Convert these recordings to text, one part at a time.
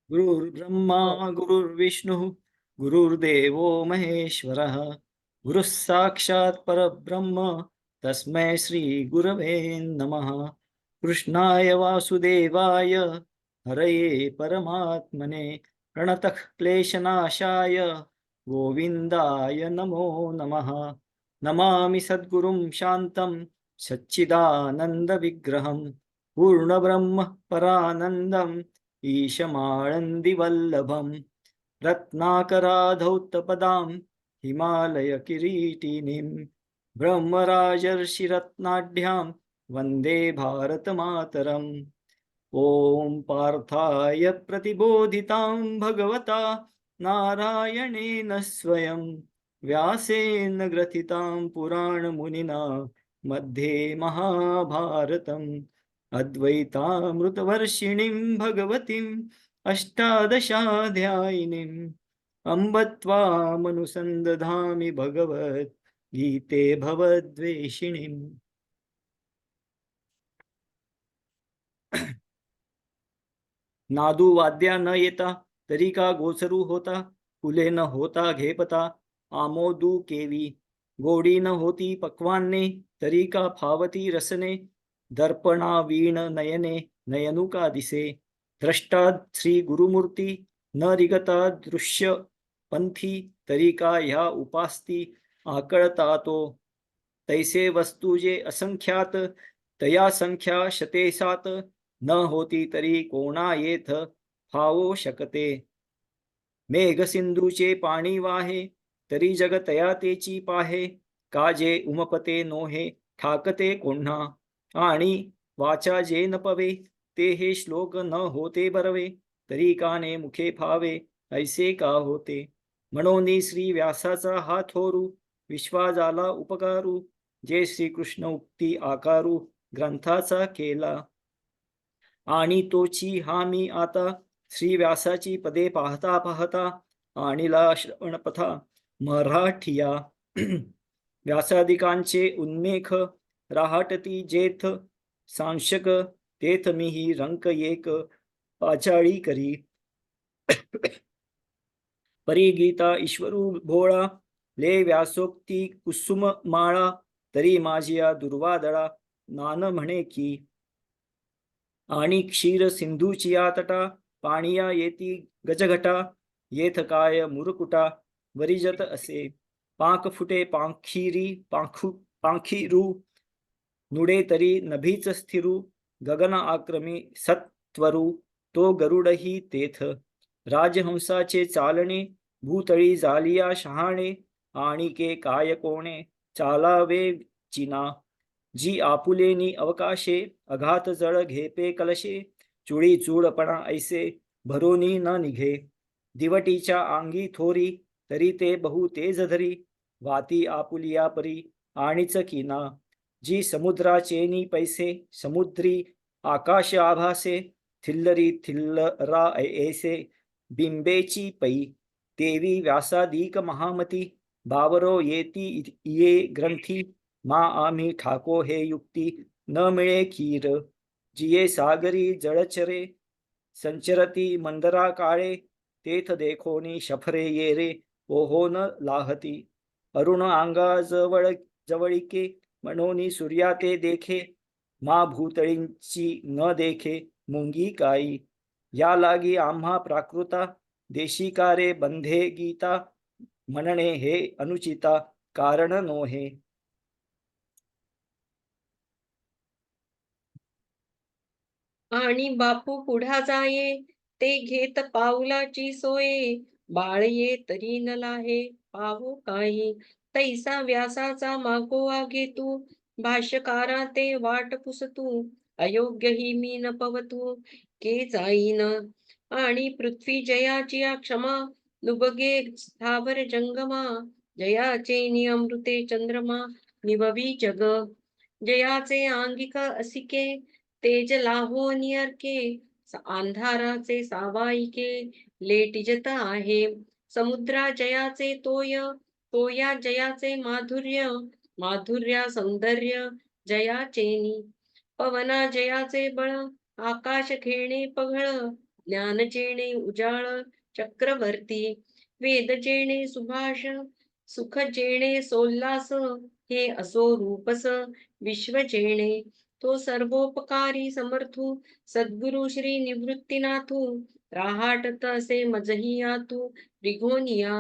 गुरुर्ब्रह्मा गुरुर्विष्णुः गुरुर्देवो महेश्वरः गुरुः साक्षात् परब्रह्म तस्मै श्री गुरवे नमः। कृष्णाय वासुदेवाय हरये परमात्मने प्रणतः क्लेशनाशाय गोविन्दाय नमो नमः। नमामि सद्गुरुं शान्तं सच्चिदानन्दविग्रहं पूर्णब्रह्म परानन्दम् ईशमानन्दिवल्लभम् रत्नाकराधौतपदां हिमालयकिरीटिनीं ब्रह्मराजर्षिरत्नाढ्यां वन्दे भारतमातरम्। ॐ पार्थाय प्रतिबोधितां भगवता नारायणेन स्वयं व्यासेन ग्रथितां पुराणमुनिना मध्ये महाभारतम् अद्वैतामृतवर्षिणीं भगवतीम् अष्टादशाध्यायिनीम् अम्ब त्वामनुसन्दधामि भगवद्गीते भवद्वेषिणीम्। नादू वाद्या न येता तरी का गोचरू होता, फुले न होता घेपता आमोदू केवी, गोडी न होती पक्वान्ने तरी का फावती रसने, दर्पणा वीण नयने नयनु का दिसे, द्रष्टा श्री गुरुमूर्ती न रिगता दृश्य पंथी तरी का ह्या उपास्ती आकळता तो, तैसे वस्तू जे असंख्यात तया संख्या शतेसात, न होती तरी कोणा येथ फावो शकते, मेघ सिंधूचे पाणी वाहे तरी जग तया तेची पाहे, काजे उमपते नोहे ठाकते कोण्हा, आणि वाचा जे न पवे ते हे श्लोक न होते बरवे, तरी काने मुखे फावे ऐसे का होते, म्हणून श्री व्यासाचा हा थोरू विश्वा झाला उपकारू, जे श्रीकृष्ण उक्ती आकारू ग्रंथाचा केला, आणि तोची हा मी आता श्री व्यासाची पदे पाहता पाहता आणिला श्रवणपथा मराठिया व्यासादिकांचे उन्मेख राहटती जेथ सांशक, तेथ मीही रंक एक पाचाळी करी, परी गीता ईश्वरू भोळा ले व्यासोक्ती कुसुम माळा, तरी माझिया दुर्वादळा नान म्हणे की, आणि क्षीर सिंधूचिया तटा पाणिया येती गजघटा, येथ काय मुरकुटा वरिजत असे, पांख फुटे पांखिरी पांखिरू, नुडे तरी नभीच स्थिरू, गगन आक्रमी सत्वरू तो गरुडही तेथ, राजहंसाचे चालणे भूतळी जालिया शहाणे, आणि के काय कोणे चालावे चिना, जी आपुलेनी अवकाशे अघात जळ घेपे कलशे, चुळी चूडपणा ऐसे भरोनी न निघे, दिवटीच्या आंगी थोरी तरी ते बहु तेज धरी, वाती आपुलिया परी आणिच किना, जी समुद्राचेनी पैसे समुद्री आकाश आभासे, थिल्लरी थिल्लरा ऐसे बिंबेची पै, तेवी व्यासादिक महामती बावरो येती ये ग्रंथी, मा आम्ही ठाको हे युक्ती न मिळे खीर, जिये सागरी जळचरे संचरती मंदरा काळे, तेथ देखोनी शफरे ये रे ओहो न लाहती, अरुण अंगा जवळिके मनोनी सूर्या ते देखे, मा भूतळींची न देखे मुंगी काई, या लागी आम्हा प्राकृता देशिकारे बंधे गीता, म्हणणे हे अनुचिता कारण नोहे. आणि बापू पुढा जाये ते घेत पाऊलाची सोये, बाळ ये तरी न लाहे पाहू काही, तैसा व्यासाचा मागोवा घेतू, भाष्यकारा ते वाट पुसतू, अयोग्य ही मी न पवतू के जाईन, आणि पृथ्वी जयाची क्षमा नुबगे स्थावर जंगमा, जयाचे निअमृते चंद्रमा निववी जग, जयाचे आंगिक असिके तेज लाहो नियरके, अंधाराचे सावाईके लेटिजत आहे, समुद्रा जयाचे तोय तोया जयाचे माधुर्य माधुर्या सौंदर्य जयाचेनी, पवना जयाचे बळ आकाश खेणे पघळ ज्ञान जेणे उजाळ चक्रवर्ती, वेद जेणे सुभाष, सुख जेणे सोल्लास, हे असो रूपस विश्व जेणे, तो सर्वोपकारी समर्थू, सद्गुरु श्री निवृत्तीनाथू, राहाटत असे मजही आतू रिघोनिया.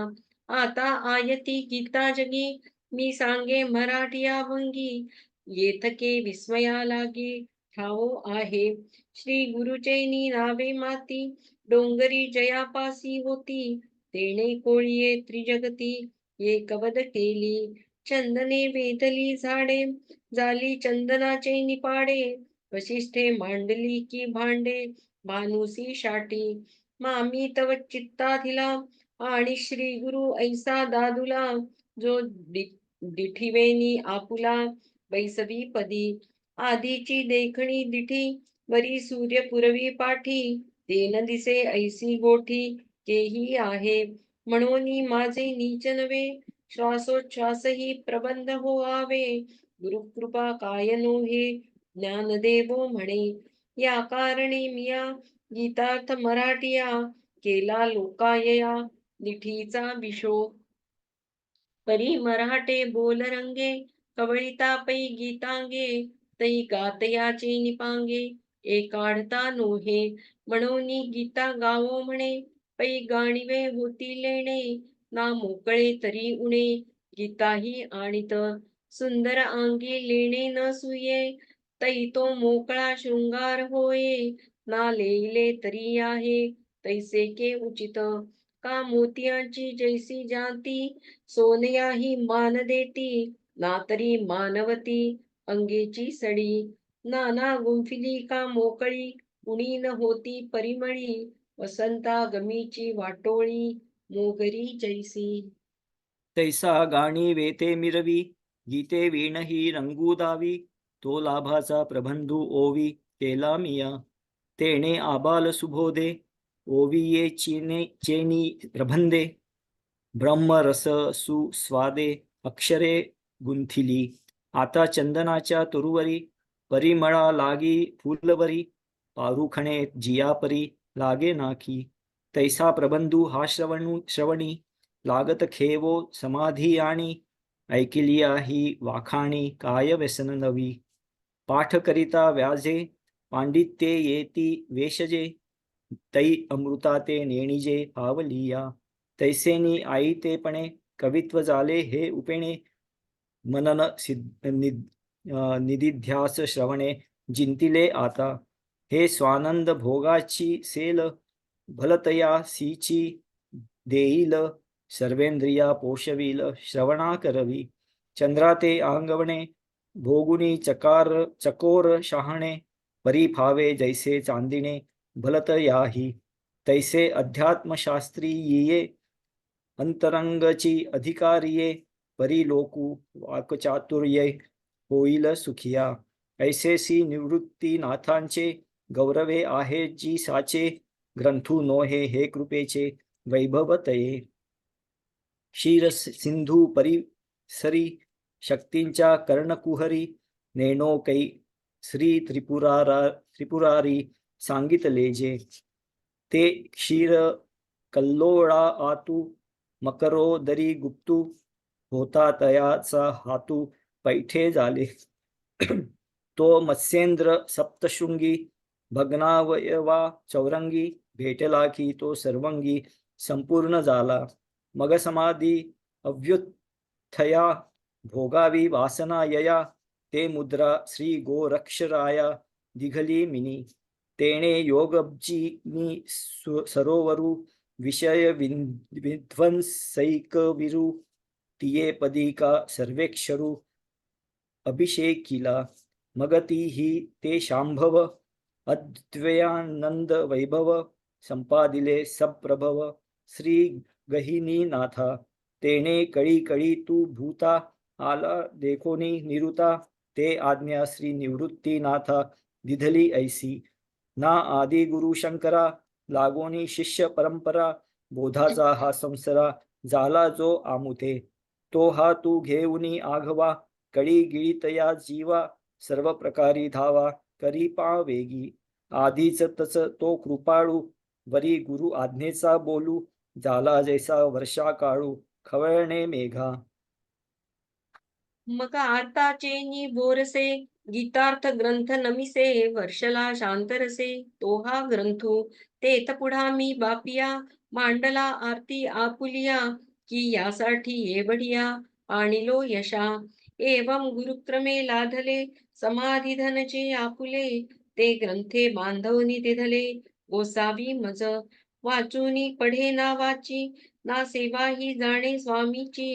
आता आयती गीता जगी, मी सांगे मराठी अभंगी, येथके विस्मया लागे ठावो आहे. श्री गुरुचैनी नावे माती, डोंगरी जयापासी होती, तेणे कोळीये त्रिजगती, एकवद केली. चंदने वेधली झाडे, झाली चंदनाचे निपाडे, वशिष्ठे मांडली की भांडे, भानुसी शाटी. मामी तव चित्ताधिला, आणि श्री गुरु ऐसा दादुला, जो दिठिवेनी आपुला बैसवी पदी. आधीची देखणी दिठी, वरी सूर्य पुरवी पाठी, तेन दिसे ऐसी गोठी, केही आहे. म्हणून माझे नीच नव्हे, श्वासोच्छ्वासही प्रबंध होआवे. गुरुकृपा काय नोहे, ज्ञानदेवो म्हणे. या कारणे मिया गीतार्थ मराठिया, केला लोकायया दिठीचा विशो. परी मराठे बोल रंगे, कवळिता पै गीतांगे, तै गातयाचे निपांगे, एकाढता नोहे. म्हणून गीता गावो म्हणे, पै गाणिवे होती लेणे, ना मोकळे तरी उणे, गीताही आणित. सुंदर अंगी लेणे न सुये, तै तो मोकळा शृंगार होये, ना लेले तरी आहे, तैसे के उचित. का मोतियांची जैसी जाती, सोनयाही मान देती, ना तरी मानवती अंगेची सडी. नाना गुंफिली का मोकळी, कुणी न होती परिमळी, वसंता गमीची वाटोळी, मोगरी जैसी. तैसा गाणी वेते मिरवी, गीते वीणही रंगू दावी, तो लाभाचा प्रबंधू ओवी केला मिया. तेणे आबाल सुबोधे, ओविये चेनी प्रबंधे, ब्रह्मरस सुस्वादे अक्षरे गुंथिली. आता चंदनाच्या तुरुवरी, परिमळा लागी फुलवरी, पारुखणे जियापरी लागे नाकी. तैसा प्रबंधू हा श्रवणी, लागत खेवो समाधी आणि, ऐकिलिया ही वाखाणी काय व्यसन नवी. पाठ करिता व्याजे, पांडित्ये येती वेशजे, तै अमृता ते नेणिजे पावलिया. तैसेनी आई तेपणे, कवित्व झाले हे उपेणे, मनन निदिध्यास श्रवणे जिंतिले आता. हे स्वानंद भोगाची सेल, भलतया सीची देईल, सर्वेंद्रिया पोषविल श्रवणा करवी. चंद्रा ते अंगवणे, भोगुनी चकोर शहाणे, परी फावे जैसे चांदिणे भलतयाही. तैसे अध्यात्मशास्त्री येये, अंतरंगची अधिकारिये, परी लोकू वाकचातुर्ये होईल सुखिया. ऐसेसी निवृत्तीनाथांचे, गौरवे आहे जी साचे, ग्रंथू नोहे हे कृपेचे वैभव तये. क्षीर सिंधू परिसरी, शक्तींच्या कर्णकुहरी, नेणो कै श्री त्रिपुरारी सांगितले जे. ते क्षीर कल्लोळा आतू, मकरो दरी गुप्तू, होता तयाचा हातू पैठे झाले. तो मत्स्येंद्र सप्तशृंगी, भग्नावयवा चौरंगी, भेटला की तो सर्वंगी संपूर्ण झाला. मग समाधी अव्युत्थया, भोगावी वासना यया, ते मुद्रा श्री गोरक्षराया दिघली मिनी. तेणे योगब्जीनी सरोवरू, विषय विध्वंसैकविरू, तिये पदी का सर्वेक्षरू अभिषेकिला. मग ती ही ते शांभव, अद्वयानंद वैभव, संपादिले सप्रभव श्री गहिनी नाथा. तेणे कळी कळी तू भूता, आला देखोनी निरुता, ते आज्ञा श्री निवृत्तीनाथा दिधली ऐसी. ना आदि गुरु शंकरा, लागोनी शिष्य परंपरा, बोधाचा हा संसरा झाला जो आमुते. तो हा तू घेऊनी आघवा, कळी गिळितया जीवा, सर्व प्रकारी धावा करी पा वेगी. आधीच तच तो कृपाळू, वरी गुरु आज्ञेचा बोलू, झाला जैसा वर्षा काळू खवळणे मेघा. मग आताचेनी बोरसे गीतार्थ ग्रंथ नमिसे वर्षला शांतरसे तो हा ग्रंथू तेथ पुढा मी बापिया मांडला आरती आपुलिया की यासाठी ये बढिया आणिलो यशा एवं गुरुक्रमे लाधले समाधी धनचे आपुले ते ग्रंथे बांधवनी तिधले गोसावी मज वाचूनी पढे ना वाची ना सेवा ही जाणे स्वामीची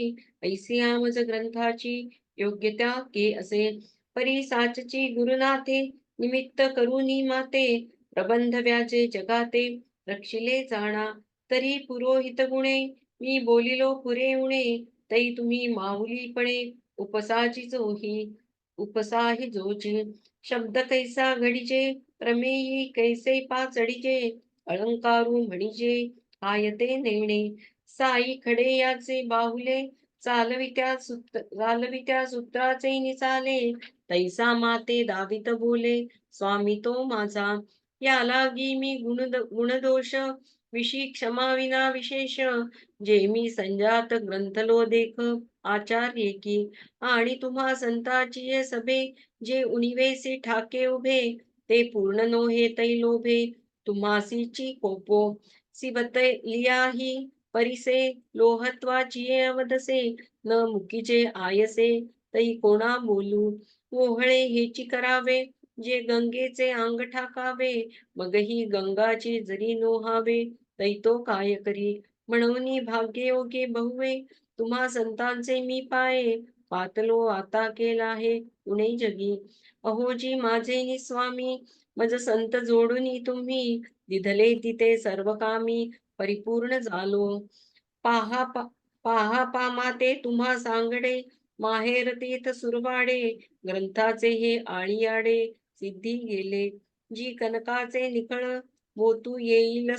ऐसी आमज ग्रंथाची योग्यता के असे परी साचची गुरुनाथे निमित्त करुनी माते प्रबंध व्याजे जगाते रक्षिले जाणा तरी पुरोहित गुणे मी बोलिलो पुरे उणे तै तुम्ही माऊलीपणे उपसाची जोही उपसाही जोची शब्द कैसा घडीचे प्रमेयी कैसे पाचडीचे अलंकारू म्हणीचे आयते नेणे साई खडे याचे बाहुले चालवित्या सूत्राचे निचाले तैसा माते दावित बोले स्वामी तो माझा या लागी मी गुणदोष विशी क्षमा विना विशेष जे मी संजात ग्रंथलो देख आचार्ये की आणि तुम्हा संताची ये सभे जे उणिवेसी ठाके उभे ते पूर्ण नोहे तै लोभे तुम्हासीची कोपो सिबत लियाही परिसे लोहत्वाची अवधसे न मुकीचे आयसे तै कोणा बोलू ओहळे हेची करावे जे गंगेचे अंग ठाकावे मगही गंगाची जरी नोहावे तै तो काय करी म्हणून भाग्य योगे बहुवे तुम्हा संतांचे मी पाये पातलो आता केला आहे उणे जगी अहोजी माझे निस्वामी मज संत जोडून तुम्ही दिधले तिथे सर्व कामी परिपूर्ण झालो पाहा पा माते तुम्हा सांगडे माहेर तीथ सुरवाडे ग्रंथाचे हे आळीयाडे सिद्धी गेले जी कनकाचे निखळ मोतू येईल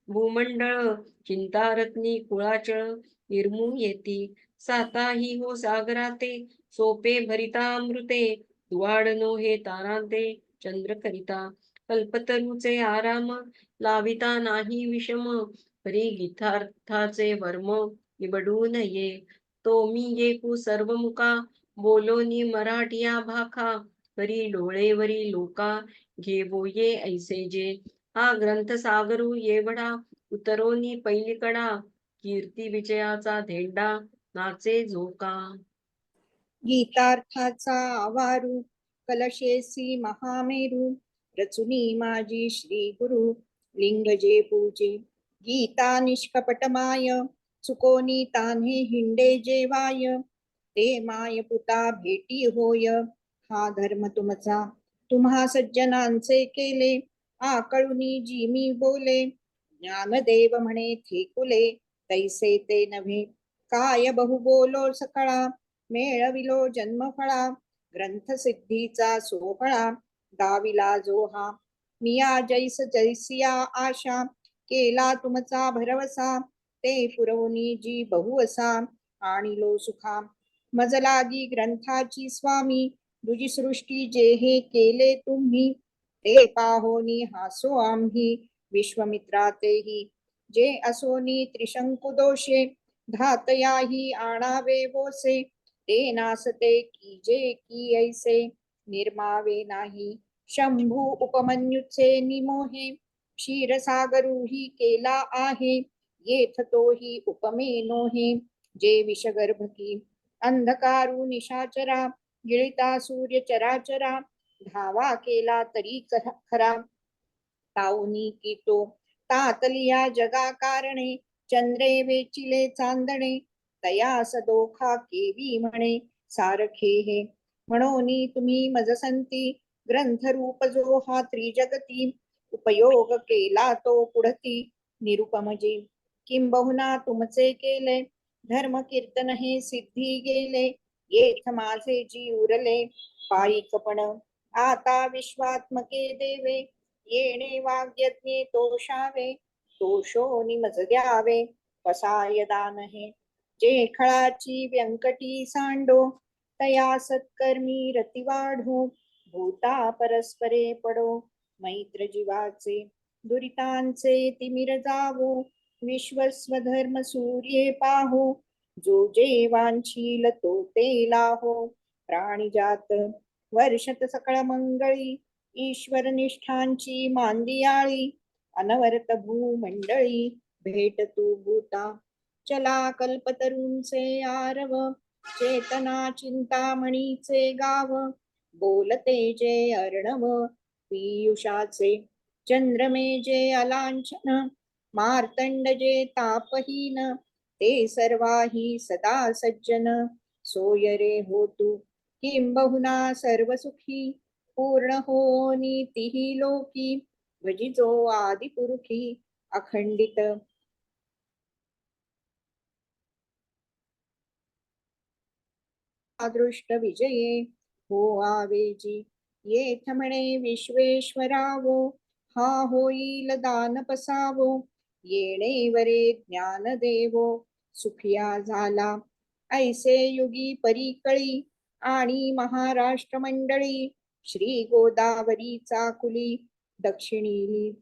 भूमंडळ चिंतारत्नी कुळाचळ निर्मू येती साताही हो सागराते सोपे भरितामृते दुवाडनो हे तारांते चंद्र करिता कल्पतरूचे आराम लाविता नाही विषम परी गीतार्थाचे वर्म निबडू नये तो मी येकू सर्वमुका बोलोनी मराठिया भाखा परी डोळेवरी लोका घेवो ये ऐसे जे हा ग्रंथ सागरू येवढा उतरोनी पैलीकडा कीर्ती विजयाचा धेंडा नाचे झोका गीतार्थाचा आवारू कलशेसी महामेरू रचुनी माझी श्री गुरु लिंग जे पूजे गीता निष्कपटमाय चुकोनी तान्हे हिंडे जेवाय ते माय पुता भेटी होय हा धर्म तुमचा तुम्हा सज्जनांचे केले आकळुनी जी मी बोले ज्ञानदेव म्हणे थेकुले तैसे ते नव्हे काय बहु बोलो सकळा मेळविलो जन्मफळा ग्रंथ सिद्धीचा सोहळा दाविला जो हा मिया जैस जैसिया आशा केला तुमचा भरवसा ते पुरवणी जी बहुअसा आणिलो सुखा मज लागी ग्रंथाची स्वामी दुजी सृष्टी जे हे केले तुम्ही ते पाहोनी हासो आम्ही विश्वमित्रातेही जे असोनी त्रिशंकु दोषे धातयाही आणावे बोसे ते नासते की जे की ऐसे निर्मावे नाही शंभू उपमन्युचे निमोहे क्षीरसागरूही केला आहे येथ तोही उपमेनो हे जे विषगर्भकी अंधकारू निशाचरा गिळिता सूर्य चराचरा धावा केला तरी खरा ताऊनी की तो तातलिया जगा कारणे चंद्रे वेचिले चांदणे तया सदोखा केवी म्हणे सारखे हे म्हणोनी तुम्ही मजसंती ग्रंथरूप जो हा त्रिजगती उपयोग केला तो पुढती निरुपमजी किंबहुना तुमचे केले धर्म कीर्तन हे सिद्धी गेले येथ माझे जी उरले पायिकपण आता विश्वात्मके देवे येणे वाग्यज्ञे तोषावे तोषो निमज द्यावे पसाय दान हे जे खळाची व्यंकटी सांडो तया सत्कर्मी रती वाढो भूता परस्परे पडो मैत्र जीवाचे दुरितांचे तिमिर जावो, विश्वस्वधर्म सूर्ये पाहो, जो जे वांछील तो ते लाहो. प्राणिजात वर्षत सकळ मंगळी, ईश्वर निष्ठांची मांदियाळी. अनवरत भूमंडळी भेट तू भूता, चला कल्पतरूंचे आरव. चेतना चिंतामणीचे गाव, बोलते जे अर्णव पीयुषाचे. चंद्रमे जे अलांछन, मार्तंड जे तापहीन. ते सर्वाही सदा सज्जन, सोय रे होतु किंबहुना सर्व सुखी. पूर्ण हो नीतीही लोकी, भजिजो आदिपुरुषी. अखंडित अदृष्ट विजये हो आवेजी. येथ म्हणे विश्वेश्वरावो, हा होईल दान पसावो. येणे वरे ज्ञान देवो, सुखिया झाला ऐसे युगी परिकळी. आणि महाराष्ट्र मंडळी, श्री गोदावरीचा कुली. दक्षिणी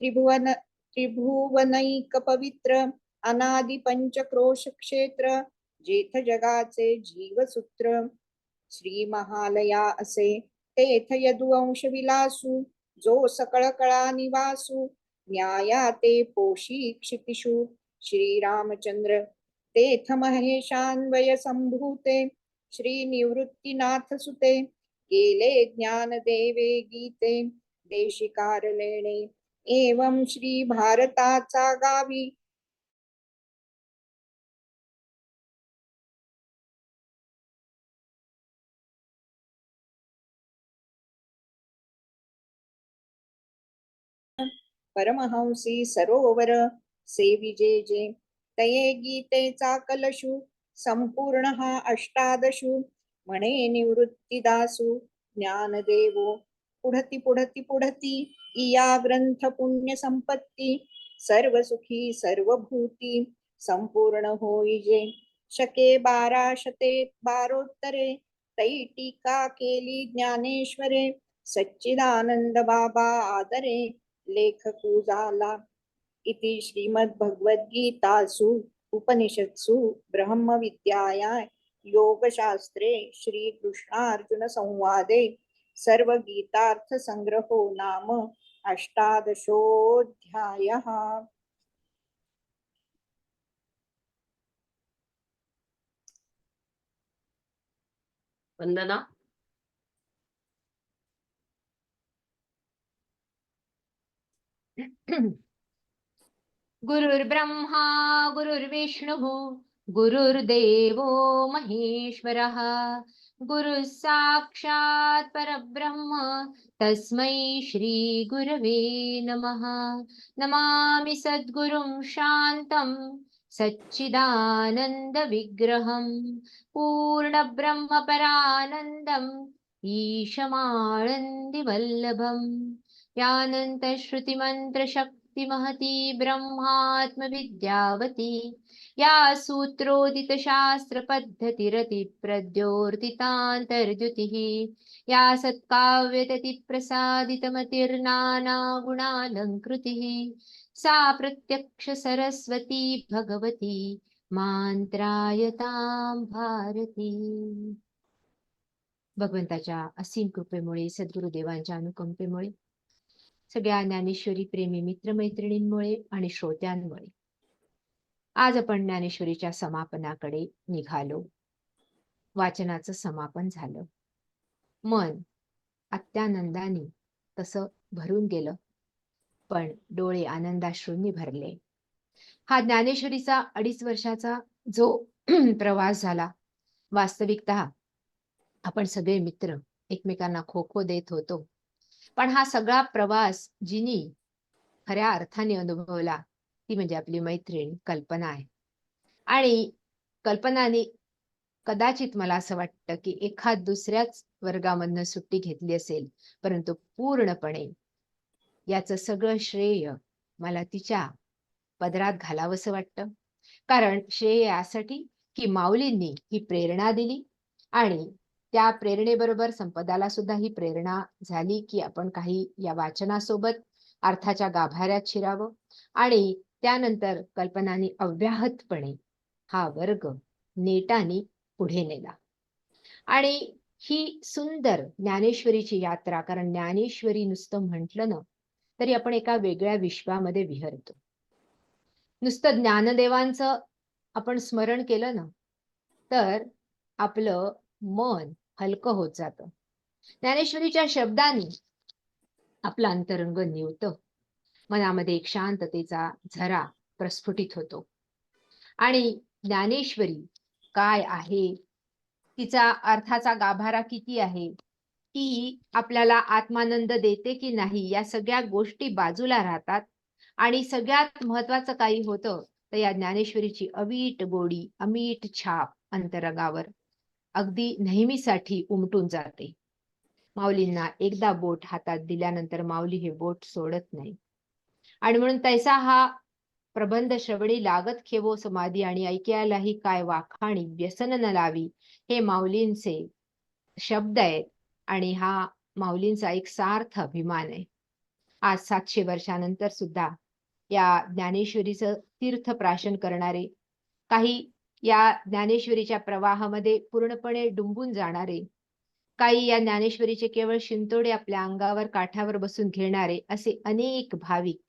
त्रिभुवनैक पवित्र, अनादि पंचक्रोश क्षेत्र. जेथ जगाचे जीवसूत्र, श्री महालया असे. तेथ यदुवंश विलासू, जो सकळ कळा निवासू. न्याया ते पोषी क्षितिषु, श्रीरामचंद्र. तेथ महेशान्वय संभूते, श्री निवृत्तीनाथ सुते. केले ज्ञान देवे गीते, देशिकार लेणे. एवं श्री भारताचा गावी, परमहंसी सरोवर सेविजे जे. तये गीतेचा कलशू, संपूर्ण हा अष्टादशू. म्हणे निवृत्तीदासू ज्ञानदेवो, पुढती पुढती पुढती. इया ग्रंथ पुण्य संपत्ती, सर्व सुखी सर्वभूती. संपूर्ण होईजे शके 1212 तै टीका केली ज्ञानेश्वरे. सच्चिदानंद बाबा आदरे, लेखकू झाला. इति श्रीमद्भगवद्गीतासु उपनिषत्सु ब्रह्मविद्यायां योगशास्त्रे श्रीकृष्णार्जुन संवादे सर्वगीतार्थसंग्रहो नाम अष्टादशोऽध्यायः. वंदना. गुरुर्ब्रह्मा गुरुर्विष्णुः गुरुर्देवो महेश्वरः गुरुः साक्षात् परब्रह्म तस्मै श्री गुरवे नमः. नमामि सद्गुरुं शान्तं सच्चिदानंद विग्रहं पूर्णब्रह्मपरानन्दम् ईशमानन्दिवल्लभम्. यानन्तश्रुतिमन्त्रशक्तिमहती ब्रह्मात्मविद्यावती, या सूत्रोदितशास्त्रपद्धतिरतिप्रद्योतितान्तर्द्युतिः, या सत्काव्यततिप्रसादितमतिर्नानागुणालङ्कृतिः, सा प्रत्यक्ष सरस्वती भगवती मान्त्रायतां भारती. भगवंताच्या असीम कृपेमुळे, सद्गुरुदेवांच्या अनुकंपेमुळे, सगळ्या ज्ञानेश्वरी प्रेमी मित्रमैत्रिणींमुळे आणि श्रोत्यांमुळे आज आपण ज्ञानेश्वरीच्या समापनाकडे निघालो. वाचनाचं समापन झालं. मन अत्यानंदाने तसं भरून गेलं, पण डोळे आनंदाश्रूंनी भरले. हा ज्ञानेश्वरीचा 2.5 वर्षाचा जो प्रवास झाला, वास्तविकतः आपण सगळे मित्र एकमेकांना खो खो देत होतो, पण हा सगळा प्रवास जिनी खऱ्या अर्थाने अनुभवला ती म्हणजे आपली मैत्रीण कल्पना आहे. आणि कल्पनाने कदाचित मला असं वाटतं की एखाद दुसऱ्याच वर्गामधनं सुट्टी घेतली असेल, परंतु पूर्णपणे याचं सगळं श्रेय मला तिच्या पदरात घालावंसं वाटतं. कारण श्रेय यासाठी की माऊलींनी ही प्रेरणा दिली आणि त्या प्रेरणेबरोबर संपदाला सुद्धा ही प्रेरणा झाली की आपण काही या वाचनासोबत अर्थाच्या गाभाऱ्यात शिरावं आणि त्यानंतर कल्पनांनी अव्याहतपणे हा वर्ग नेटाने पुढे नेला. आणि ही सुंदर ज्ञानेश्वरीची यात्रा, कारण ज्ञानेश्वरी नुसतं म्हटलं ना तरी आपण एका वेगळ्या विश्वामध्ये विहरतो. नुसतं ज्ञानदेवांचं आपण स्मरण केलं ना तर आपलं मन हलकं होत जातं. ज्ञानेश्वरीच्या शब्दांनी आपलं अंतरंग निवतं. मनामध्ये एक शांततेचा झरा प्रस्फुटित होतो. आणि ज्ञानेश्वरी काय आहे, तिचा अर्थाचा गाभारा किती आहे, ती आपल्याला आत्मानंद देते की नाही, या सगळ्या गोष्टी बाजूला राहतात. आणि सगळ्यात महत्वाचं काही होतं तर या ज्ञानेश्वरीची अवीट गोडी, अमीट छाप अंतरंगावर अगदी नेहमीसाठी उमटून जाते. माऊलींना एकदा बोट हातात दिल्यानंतर माऊली हे बोट सोडत नाही. आणि म्हणून तैसा हा प्रबंध श्रवणी लागत खेवो समाधी आणि ऐक्यालाही काय वाखाणी व्यसन न लावी, हे माऊलींचे शब्द आहेत. आणि हा माऊलींचा एक सार्थ अभिमान आहे. आज 700 वर्षानंतर सुद्धा या ज्ञानेश्वरीचं तीर्थप्राशन करणारे, काही या ज्ञानेश्वरीच्या प्रवाहामध्ये पूर्णपणे डुंबून जाणारे, काही या ज्ञानेश्वरीचे केवळ शिंतोडे आपल्या अंगावर काठावर बसून घेणारे, असे अनेक भाविक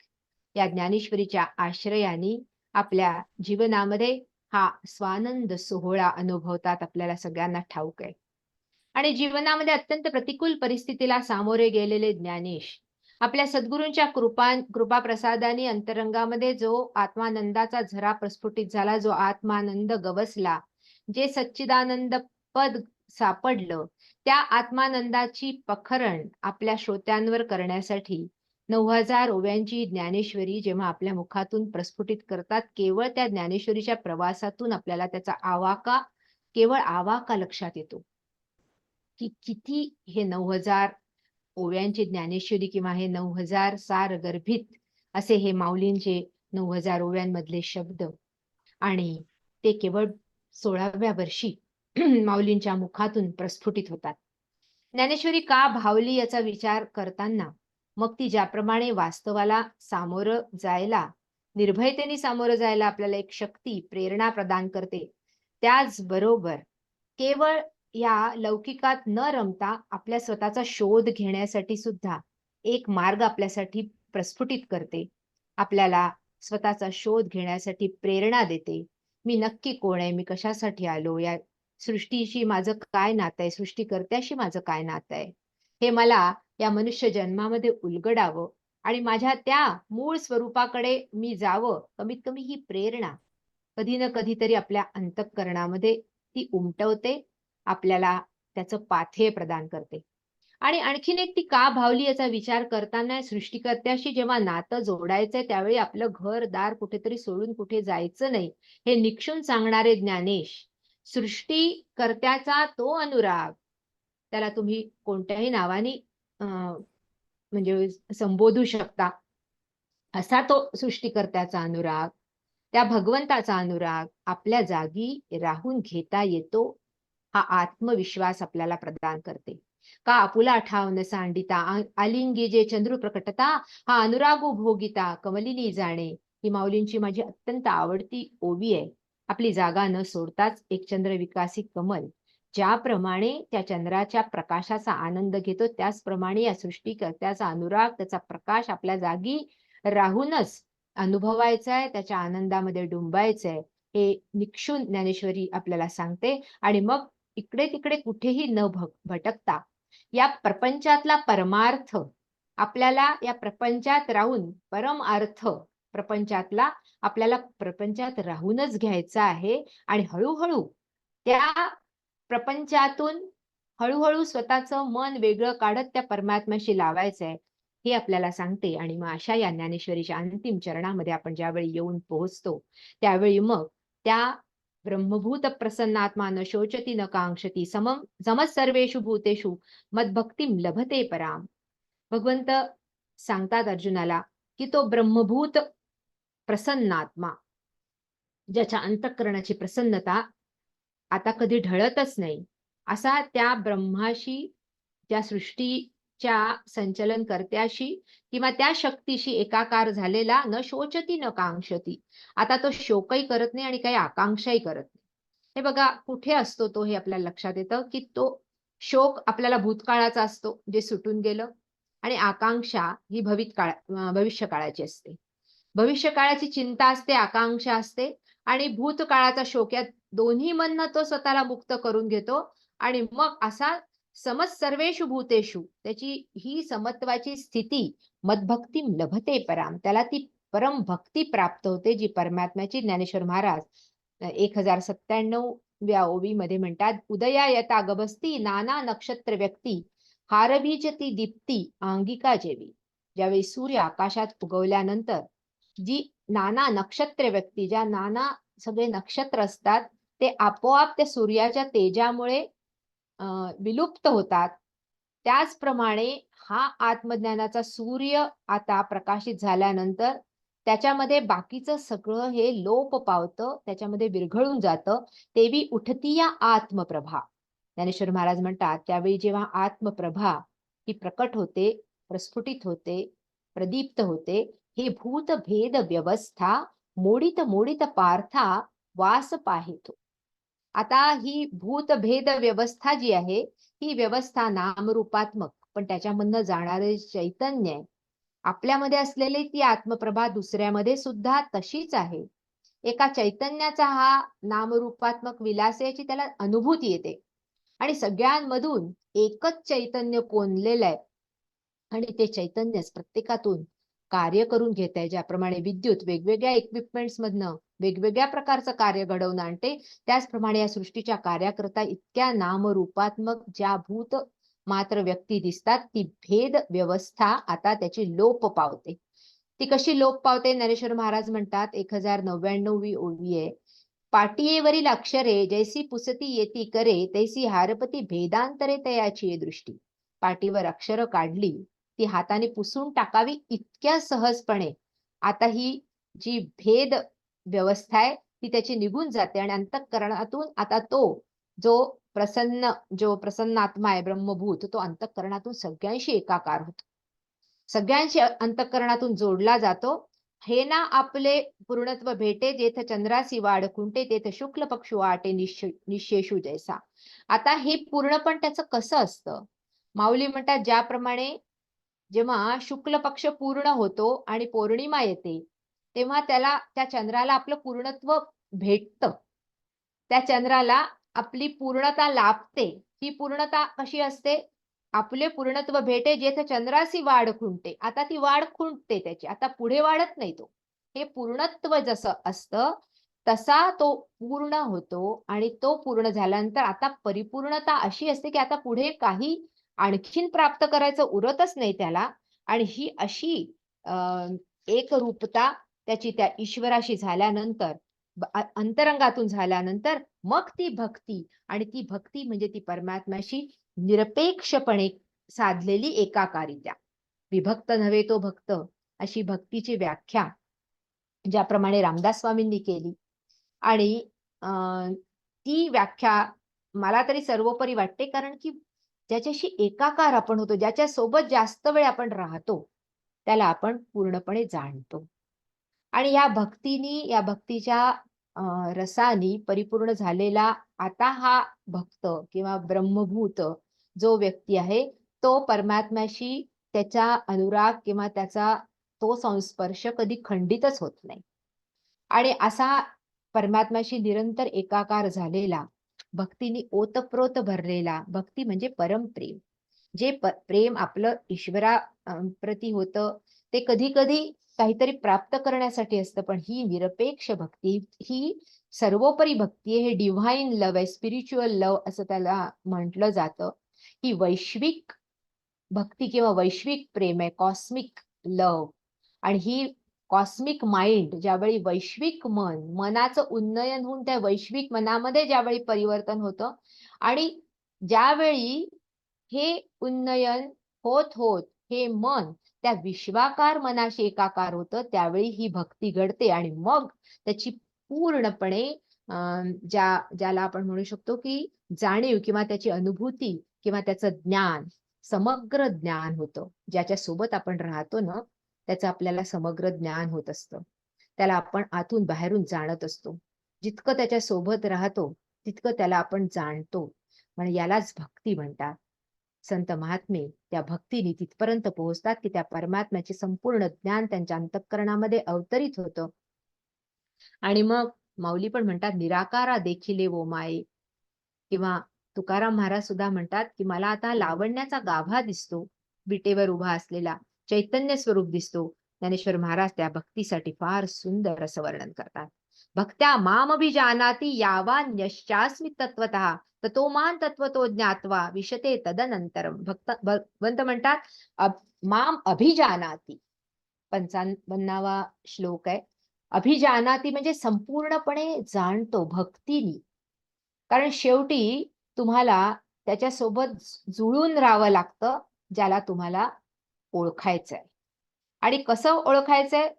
या ज्ञानेश्वरीच्या आश्रयाने आपल्या जीवनामध्ये हा स्वानंद सोहळा अनुभवतात. आपल्याला सगळ्यांना ठाऊक आहे. आणि जीवनामध्ये अत्यंत प्रतिकूल परिस्थितीला सामोरे गेलेले ज्ञानेश आपल्या सद्गुरूंच्या कृपा प्रसादाने अंतरंगामध्ये जो आत्मानंदाचा झरा प्रस्फुटित झाला, जो आत्मानंद गवसला, जे सच्चिदानंद पद सापडलं, त्या आत्मानंदाची पखरण आपल्या श्रोत्यांवर करण्यासाठी 9000 ओव्यांची ज्ञानेश्वरी जेव्हा आपल्या मुखातून प्रस्फुटित करतात, केवळ त्या ज्ञानेश्वरीच्या प्रवासातून आपल्याला त्याचा आवाका, केवळ आवाका लक्षात येतो की किती हे 9000 ओव्यांची ज्ञानेश्वरी किंवा हे 9000 सार गर्भित असे हे माऊलींचे 9000 ओव्यांमधले शब्द. आणि ते केवळ 16व्या वर्षी माऊलींच्या मुखातून प्रस्फुटित होतात. ज्ञानेश्वरी का भावली याचा विचार करताना मग ती ज्याप्रमाणे वास्तवाला सामोरं जायला, निर्भयतेने सामोरं जायला आपल्याला एक शक्ती, प्रेरणा प्रदान करते, त्याचबरोबर केवळ या लौकिकात न रमता आपल्या स्वतःचा शोध घेण्यासाठी सुद्धा एक मार्ग आपल्यासाठी प्रस्फुटित करते. आपल्याला स्वतःचा शोध घेण्यासाठी प्रेरणा देते. मी नक्की कोण आहे, मी कशासाठी आलो, या सृष्टीशी माझं काय नातं आहे, सृष्टीकर्त्याशी माझं काय नातं आहे, हे मला या मनुष्य जन्मामध्ये उलगडावं आणि माझ्या त्या मूळ स्वरूपाकडे मी जावं. कमीत कमी ही प्रेरणा कधी ना कधीतरी आपल्या अंतःकरणामध्ये ती उमटवते, आपल्याला त्याचं पाथेय प्रदान करते. आणि आणखीन एक ती का भावली याचा विचार करताना सृष्टीकर्त्याशी जेव्हा नातं जोडायचंय त्यावेळी आपलं घर दार कुठेतरी सोडून कुठे जायचं नाही, हे निक्षून सांगणारे ज्ञानेश. सृष्टीकर्त्याचा तो अनुराग, त्याला तुम्ही कोणत्याही नावाने म्हणजे संबोधू शकता, असा तो सृष्टीकर्त्याचा अनुराग, त्या भगवंताचा अनुराग आपल्या जागी राहून घेता येतो, हा आत्मविश्वास आपल्याला प्रदान करते. का आपुला ठाव न सांडिता आलिंगी जे चंद्रू प्रकटता, हा अनुरागो भोगिता कमलिनी जाणे, ही माऊलींची माझी अत्यंत आवडती ओवी आहे. आपली जागा न सोडताच एक चंद्र विकासी कमल ज्याप्रमाणे त्या चंद्राच्या प्रकाशाचा आनंद घेतो, त्याचप्रमाणे या सृष्टीकर्त्याचा अनुराग, त्याचा प्रकाश आपल्या जागी राहूनच अनुभवायचा आहे, त्याच्या आनंदामध्ये डुंबायचंय, हे निक्षून ज्ञानेश्वरी आपल्याला सांगते. आणि मग इकडे तिकडे कुठेही न भटकता या प्रपंचातला परमार्थ आपल्याला या प्रपंचात राहून परम अर्थ प्रपंचातला आपल्याला प्रपंचात राहूनच घ्यायचा आहे. आणि हळूहळू त्या प्रपंचातून हळूहळू स्वतःचं मन वेगळं काढत त्या परमात्म्याशी लावायचंय, हे आपल्याला सांगते. आणि मग अशा या ज्ञानेश्वरीच्या अंतिम चरणामध्ये आपण ज्यावेळी येऊन पोहोचतो त्यावेळी मग त्या ब्रह्मभूत प्रसन्नात्मा न शोचती न कांक्षती समः सर्वेषु भूतेषु मद्भक्तिं लभते पराम. भगवंत सांगतात अर्जुनाला की तो ब्रह्मभूत प्रसन्नात्मा, ज्याच्या अंतःकरणाची प्रसन्नता आता कधी ढळतच नाही, असा त्या ब्रह्माशी, त्या सृष्टी च्या संचलन कर्त्याशी किंवा त्या शक्तीशी एकाकार झालेला न शोचती न कांक्षती. आता तो शोकही करत नाही आणि काही आकांक्षाही करत नाही. हे बघा कुठे असतो तो, हे आपल्याला लक्षात येतं की तो शोक आपल्याला भूतकाळाचा असतो जे सुटून गेलं, आणि आकांक्षा ही भविष्यकाळाची असते. भविष्यकाळाची चिंता असते, आकांक्षा असते, आणि भूतकाळाचा शोक, या दोन्ही मधनं तो स्वतःला मुक्त करून घेतो. आणि मग असा सर्वेषु भूतेषु, त्याची ही समत्वाची स्थिती मदभक्ती लभते पराम, त्याला ती परम भक्ती प्राप्त होते, जी परमात्म्याची. ज्ञानेश्वर महाराज 1097व्या ओवी मध्ये म्हणतात, उदया यथा गभस्ती नाना नक्षत्र व्यक्ती हारबीजती दीप्ती आंगिका जेवी. ज्यावेळी सूर्य आकाशात उगवल्यानंतर जी नाना नक्षत्र व्यक्ती, ज्या नाना सगळे नक्षत्र असतात, ते आपोआप त्या सूर्याच्या तेजामुळे विलुप्त होतात. त्याचप्रमाणे हा आत्मज्ञानाचा सूर्य आता प्रकाशित झाल्यानंतर त्याच्यामध्ये बाकीचं सगळं हे लोप पावतं, त्याच्यामध्ये विरघळून जातं. तेवी उठती या आत्मप्रभा. ज्ञानेश्वर महाराज म्हणतात, त्यावेळी जेव्हा आत्मप्रभा ही प्रकट होते, प्रस्फुटित होते, प्रदीप्त होते, हे भूत भेद व्यवस्था मोडित मोडित पार्था वास पाहेतो. आता ही भूत भेद व्यवस्था जी आहे, ही व्यवस्था नामरूपात्मक, पण त्याच्यामधनं जाणारे चैतन्य आहे. आपल्यामध्ये असलेली ती आत्मप्रभा दुसऱ्यामध्ये सुद्धा तशीच आहे. एका चैतन्याचा हा नामरूपात्मक विलास याची त्याला अनुभूती येते, आणि सगळ्यांमधून एकच चैतन्य कोणलेलं आहे, आणि ते चैतन्यच प्रत्येकातून कार्य करून घेत आहे. ज्याप्रमाणे विद्युत वेगवेगळ्या इक्विपमेंट्स मधनं वेगवेगळ्या प्रकारचं कार्य घडवून आणते, त्याचप्रमाणे या सृष्टीच्या कार्याकरता इतक्या नामरूपात्मक ज्या भूत मात्र व्यक्ती दिसतात, ती भेद व्यवस्था आता त्याची लोप पावते. ती कशी लोप पावते? ज्ञानेश्वर महाराज म्हणतात, 1099वी ओवी आहे, पाटियेवरील अक्षरे जैसी पुसती येती करे, तैसी हारपती भेदांतरे तयाची दृष्टी. पाटीवर अक्षर काढली, ती हाताने पुसून टाकावी इतक्या सहजपणे आता ही जी भेद व्यवस्था आहे ती त्याची निघून जाते, आणि अंतःकरणातून आता तो जो प्रसन्न आत्मा आहे ब्रह्मभूत, तो अंतःकरणातून सगळ्यांशी एकाकार होतो, सगळ्यांशी अंतःकरणातून जोडला जातो. हे ना आपले पूर्णत्व भेटे, जेथ चंद्रासी वाढ खुंटे, तेथ शुक्ल पक्ष वाटे निशेषू जैसा. आता हे पूर्णपण त्याचं कसं असतं? माऊली म्हणतात, ज्याप्रमाणे जेव्हा शुक्ल पक्ष पूर्ण होतो आणि पौर्णिमा येते, तेव्हा त्या चंद्राला आपलं पूर्णत्व भेटतं, त्या चंद्राला आपली पूर्णता लाभते. ही पूर्णता कशी असते? आपले पूर्णत्व भेटे जेथ चंद्रासी वाढ खुंटे. आता ती वाढ खुंटते त्याची, आता पुढे वाढत नाही तो. हे पूर्णत्व जसं असतं तसा तो पूर्ण होतो, आणि तो पूर्ण झाल्यानंतर आता परिपूर्णता अशी असते की आता पुढे काही आणखीन प्राप्त करायचं उरतच नाही त्याला. आणि ही अशी एक रूपता त्याची त्या ईश्वराशी झाल्यानंतर, अंतरंगातून झाल्यानंतर मग ती भक्ती, आणि ती भक्ती म्हणजे ती परमात्म्याशी निरपेक्षपणे साधलेली एकाकारिता. विभक्त नव्हे तो भक्त, अशी भक्तीची व्याख्या ज्याप्रमाणे रामदास स्वामींनी केली, आणि ती व्याख्या मला तरी सर्वोपरी वाटते, कारण की ज्याच्याशी एकाकार आपण होतो, ज्याच्या सोबत जास्त वेळ आपण राहतो, त्याला आपण पूर्णपणे जाणतो. आणि या भक्तीच्या रसानी परिपूर्ण झालेला आता हा भक्त किंवा ब्रह्मभूत जो व्यक्ती आहे, तो परमात्म्याशी त्याचा अनुराग किंवा त्याचा तो संस्पर्श कधी खंडितच होत नाही. आणि असा परमात्म्याशी निरंतर एकाकार झालेला, भक्तीने ओतप्रोत भरलेला, भक्ती म्हणजे परमप्रेम, जे प्रेम आपलं ईश्वरा प्रती होतं, ते कधी कधी काहीतरी प्राप्त करण्यासाठी असतं, पण ही निरपेक्ष भक्ती, ही सर्वोपरी भक्ती आहे. हे डिव्हाइन लव्ह आहे, स्पिरिच्युअल लव्ह असं त्याला म्हटलं जातं. ही वैश्विक भक्ती किंवा वैश्विक प्रेम आहे, कॉस्मिक लव्ह. आणि ही कॉस्मिक माइंड, ज्यावेळी वैश्विक मनाचं उन्नयन होऊन त्या वैश्विक मनामध्ये ज्यावेळी परिवर्तन होतं, आणि ज्यावेळी हे उन्नयन होत होत हे मन त्या विश्वाकार मनाशी एकाकार होतं, त्यावेळी ही भक्ती घडते. आणि मग त्याची पूर्णपणे ज्याला आपण म्हणू शकतो की जाणीव किंवा त्याची अनुभूती किंवा त्याचं ज्ञान समग्र ज्ञान होतं. ज्याच्या सोबत आपण राहतो ना, त्याचं आपल्याला समग्र ज्ञान होत असतं. त्याला आपण आतून बाहेरून जाणत असतो. जितकं त्याच्या सोबत राहतो, तितकं त्याला आपण जाणतो. म्हणजे यालाच भक्ती म्हणतात. संत महात्मे त्या भक्तीने तिथपर्यंत पोहोचतात, की त्या परमात्म्याचे संपूर्ण ज्ञान त्यांच्या अंतःकरणामध्ये अवतरित होतं. आणि मग माऊली पण म्हणतात, निराकारा देखिले वो माये. किंवा तुकाराम महाराज सुद्धा म्हणतात, की मला आता लावण्याचा गाभा दिसतो, विटेवर उभा असलेला चैतन्य स्वरूप दिसतो. ज्ञानेश्वर महाराज त्या भक्तीसाठी फार सुंदर असं वर्णन करतात. भक्त्या मामभिजानाति यावान्यश्चास्मि तत्वतः ततो मां तत्वतो ज्ञात्वा विशते तदनंतरम. भगवंत म्हणतात, माम अभिजानाति. 55वा श्लोक आहे. अभिजानाति म्हणजे संपूर्णपणे जाणतो भक्तीनी. कारण शेवटी तुम्हाला त्याच्यासोबत जुळून राहावं लागतं, ज्याला तुम्हाला ओळखायचंय. आणि कसं ओळखायचंय?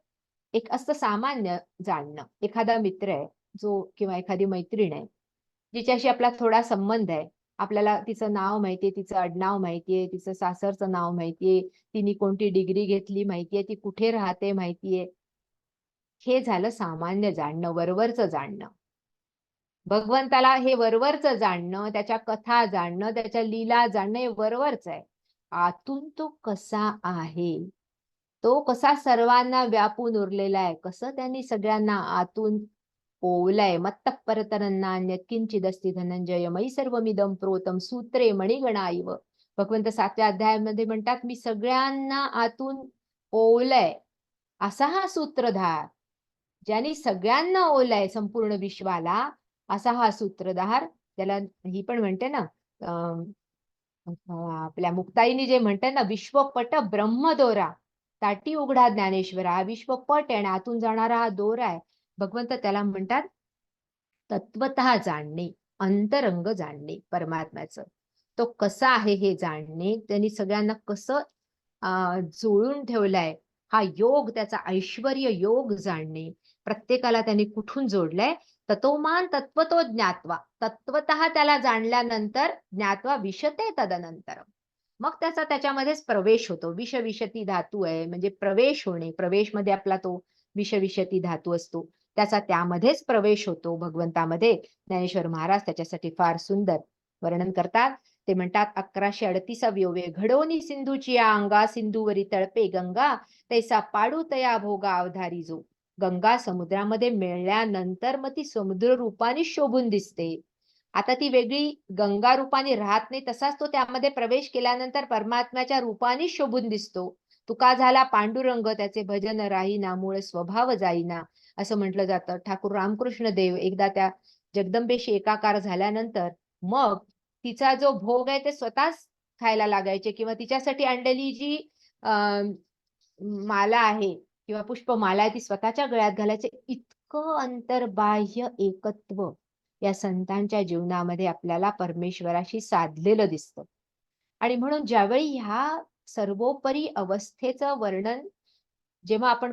एक असतं सामान्य जाणणं. एखादा मित्र आहे जो किंवा एखादी मैत्रीण आहे, जिच्याशी आपला थोडा संबंध आहे. आपल्याला तिचं नाव माहितीये, तिचं आडनाव माहितीये, तिचं सासरचं नाव माहितीये, तिने कोणती डिग्री घेतली माहितीये, ती कुठे राहते माहितीये. हे झालं सामान्य जाणणं, वरवरचं जाणणं. भगवंताला हे वरवरचं जाणणं, त्याच्या कथा जाणणं, त्याच्या लीला जाणणं हे वरवरचं आहे. आतून तो कसा आहे, तो कसा सर्वांना व्यापून उरलेला आहे, कसं त्यांनी सगळ्यांना आतून ओवलंय. मत्तः परतरन्नान्यत् किंचिदस्ति धनंजय मयि सर्वमिदं प्रोतं सूत्रे मणिगणा इव. भगवंत 7व्या अध्यायामध्ये म्हणतात, मी सगळ्यांना आतून ओवलंय. असा हा सूत्रधार, ज्यांनी सगळ्यांना ओवलंय संपूर्ण विश्वाला, असा हा सूत्रधार. त्याला ही पण म्हणते ना, आपल्या मुक्ताईनी जे म्हणते ना, विश्वपट ब्रह्मदोरा ताटी उघडा ज्ञानेश्वरा. हा विश्वपट आहे आणि आतून जाणारा हा दोरा आहे. भगवंत त्याला म्हणतात तत्वतः जाणणे, अंतरंग जाणणे परमात्म्याचं. तो कसा आहे हे जाणणे, त्यांनी सगळ्यांना कसं जुळून ठेवलाय, हा योग, त्याचा ऐश्वर्य योग जाणणे. प्रत्येकाला त्यांनी कुठून जोडलंय? ततोमान तत्वतो ज्ञात्वा. तत्वतः त्याला जाणल्यानंतर ज्ञात्वा विशते तदनंतर. मग त्याचा त्याच्यामध्येच प्रवेश होतो. विषविशती धातू आहे, म्हणजे प्रवेश होणे. प्रवेश मध्ये आपला तो विषविशती धातू असतो. त्याचा त्यामध्येच प्रवेश होतो भगवंतामध्ये. ज्ञानेश्वर महाराज त्याच्यासाठी फार सुंदर वर्णन करतात. ते म्हणतात, 1138 घडोनी सिंधूची या अंगा, सिंधूवरी तळपे गंगा, तैसा पाडू तया भोगा अवधारी जो. गंगा समुद्रामध्ये मिळल्यानंतर मग ती समुद्र रूपाने शोभून दिसते. आता ती वेगळी गंगा रूपाने राहत नाही, तसाच तो त्यामध्ये प्रवेश केल्यानंतर परमात्म्याच्या रूपाने शोभून दिसतो. तुका झाला पांडुरंग, त्याचे भजन राहीना, मूळ स्वभाव जाईना, असं म्हटलं जातं. ठाकूर रामकृष्ण देव एकदा त्या जगदंबेशी एकाकार झाल्यानंतर मग तिचा जो भोग आहे ते स्वतःच खायला लागायचे, किंवा तिच्यासाठी आणलेली जी माला आहे किंवा पुष्पमाला आहे ती स्वतःच्या गळ्यात घालायचे. इतकं अंतर्बाह्य एकत्व या संतांच्या जीवनामध्ये आपल्याला परमेश्वराशी साधलेलं दिसतं. आणि म्हणून ज्यावेळी ह्या सर्वोपरी अवस्थेचं वर्णन जेव्हा आपण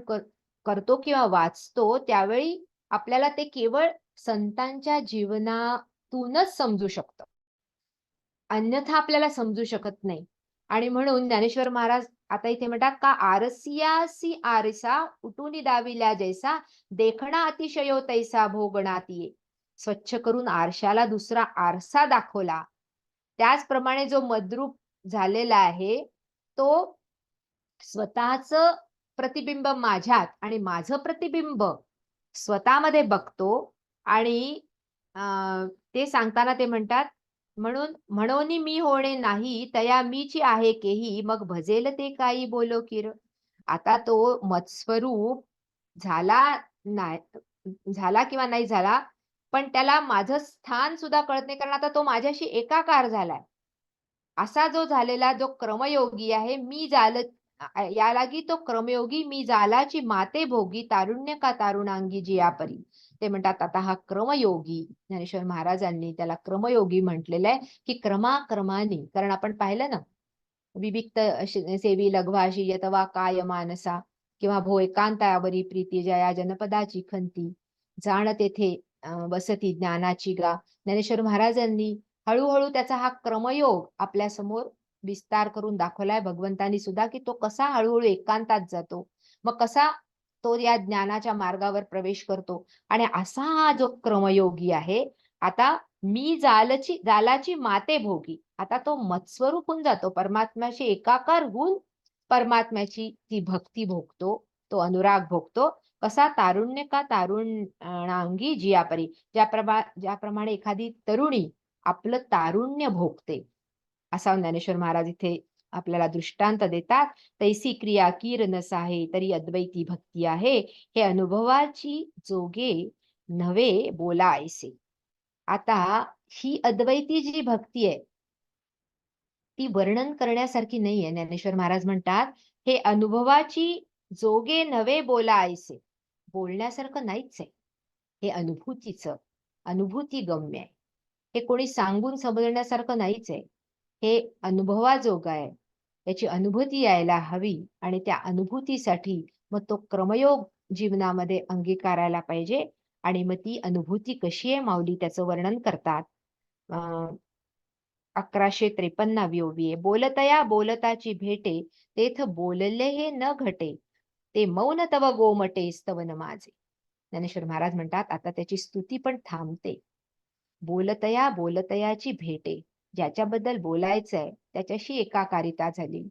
करतो किंवा वाचतो, त्यावेळी आपल्याला ते केवळ संतांच्या जीवनातूनच समजू शकतं, अन्यथा आपल्याला समजू शकत नाही. आणि म्हणून ज्ञानेश्वर महाराज आता इथे म्हणतात, का आरसियासी आरसा उठून दाविल्या जैसा, देखणा अतिशयो तैसा भोगणातीये. स्वच्छ करून आरशाला दुसरा आरसा दाखवला, त्याचप्रमाणे जो मद्रूप झालेला आहे तो स्वतःच प्रतिबिंब माझ्यात आणि माझं प्रतिबिंब स्वतःमध्ये बघतो. आणि ते सांगताना ते म्हणतात, म्हणून मी होणे नाही, तया मीची आहे केही, मग भजेल ते काही बोलो किर. आता तो मत्स्वरूप झाला किंवा नाही झाला, पण त्याला माझं स्थान सुद्धा कळत नाही, कारण आता तो माझ्याशी एकाकार झालाय. असा जो झालेला जो क्रमयोगी आहे, मी झाल या लागी तो क्रमयोगी, मी जालाची माते भोगी, तारुण्य का तारुणांगी जियापरी. ते म्हणतात, आता हा क्रमयोगी, ज्ञानेश्वर महाराजांनी त्याला क्रमयोगी म्हटलेलं आहे, की क्रमाक्रमाने. कारण आपण पाहिलं ना, विविक्त सेवी लघवाशी यतवा काय मानसा, किंवा भो एकांतावरी प्रीती जया जनपदाची खंती, जाण तेथे वसती ज्ञानाची गा. ज्ञानेश्वर महाराजांनी हळूहळू त्याचा हा क्रमयोग आपल्या समोर विस्तार करून दाखवलाय भगवंतानी सुद्धा, की तो कसा हळूहळू एकांतात जातो, मग कसा तो या ज्ञानाच्या मार्गावर प्रवेश करतो. आणि असा हा जो क्रमयोगी आहे, आता मी जालाची माते भोगी, आता तो मत्स्वरूप होऊन जातो, परमात्म्याशी एकाकार होऊन परमात्म्याची ती भक्ती भोगतो, तो अनुराग भोगतो. कसा तारुण्य का तारुणांगी जियापरी, ज्याप्रमाणे एखादी तरुणी आपलं तारुण्य भोगते, असा ज्ञानेश्वर महाराज इथे आपल्याला दृष्टांत देतात. तैसी क्रिया कीर नसाहे तरी अद्वैती भक्ती आहे, हे अनुभवाची जोगे नव्हे बोला ऐसे. आता ही अद्वैती जी भक्ती आहे ती वर्णन करण्यासारखी नाहीये. ज्ञानेश्वर महाराज म्हणतात, हे अनुभवाची जोगे नव्हे बोला ऐसे, बोलण्यासारखं नाहीच आहे. हे अनुभूती गम्य आहे. हे कोणी सांगून समजण्यासारखं नाहीच आहे. हे अनुभवाजोग आहे. त्याची अनुभूती यायला हवी आणि त्या अनुभूतीसाठी मग तो क्रमयोग जीवनामध्ये अंगीकारायला पाहिजे. आणि मग ती अनुभूती कशी आहे माऊली त्याचं वर्णन करतात. 1153 ओवी आहे. बोलतया बोलताची भेटे, तेथ बोलले हे न घटे, ते मौन तव गोमटे स्तवन माझे. ज्ञानेश्वर महाराज म्हणतात, आता त्याची स्तुती पण थांबते. बोलतयाची भेटे, ज्याच्याबद्दल बोलायचंय त्याच्याशी एकाकारिता झाली.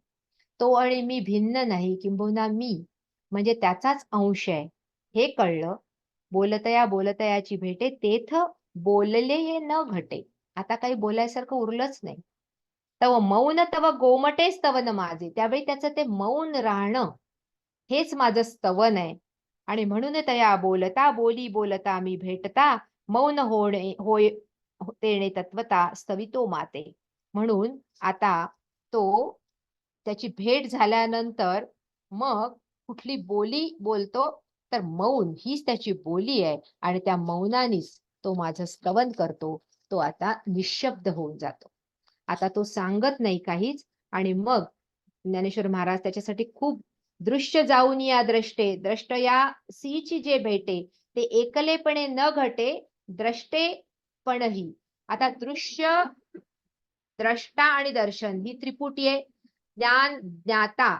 तो आणि मी भिन्न नाही, किंबहुना मी म्हणजे त्याचाच अंश आहे हे कळलं. बोलतयाची भेटे, तेथ बोलले हे न घटे, आता काही बोलायसारखं उरलंच नाही. तव मौन तव गोमटे स्तवन माझे, त्यावेळी त्याचं ते मौन राहणं हेच माझं स्तवन आहे. आणि म्हणून तया बोलता बोलता मी भेटता, मौन होय तेणे तत्वता स्तवितो माते. म्हणून आता तो त्याची भेट झाल्यानंतर मग कुठली बोली बोलतो, तर मौन हीच त्याची बोली आहे. आणि त्या मौनानेच तो माझं स्तवन करतो. तो आता निशब्द होऊन जातो. आता तो सांगत नाही काहीच. आणि मग ज्ञानेश्वर महाराज त्याच्यासाठी खूप दृश्य जाऊन या द्रष्टे, द्रष्ट या सीची जे भेटे, ते एकलेपणे न घटे द्रष्टेपणही. आता दृश्य, द्रष्टा आणि दर्शन ही त्रिपुटी आहे. ज्ञान, ज्ञाता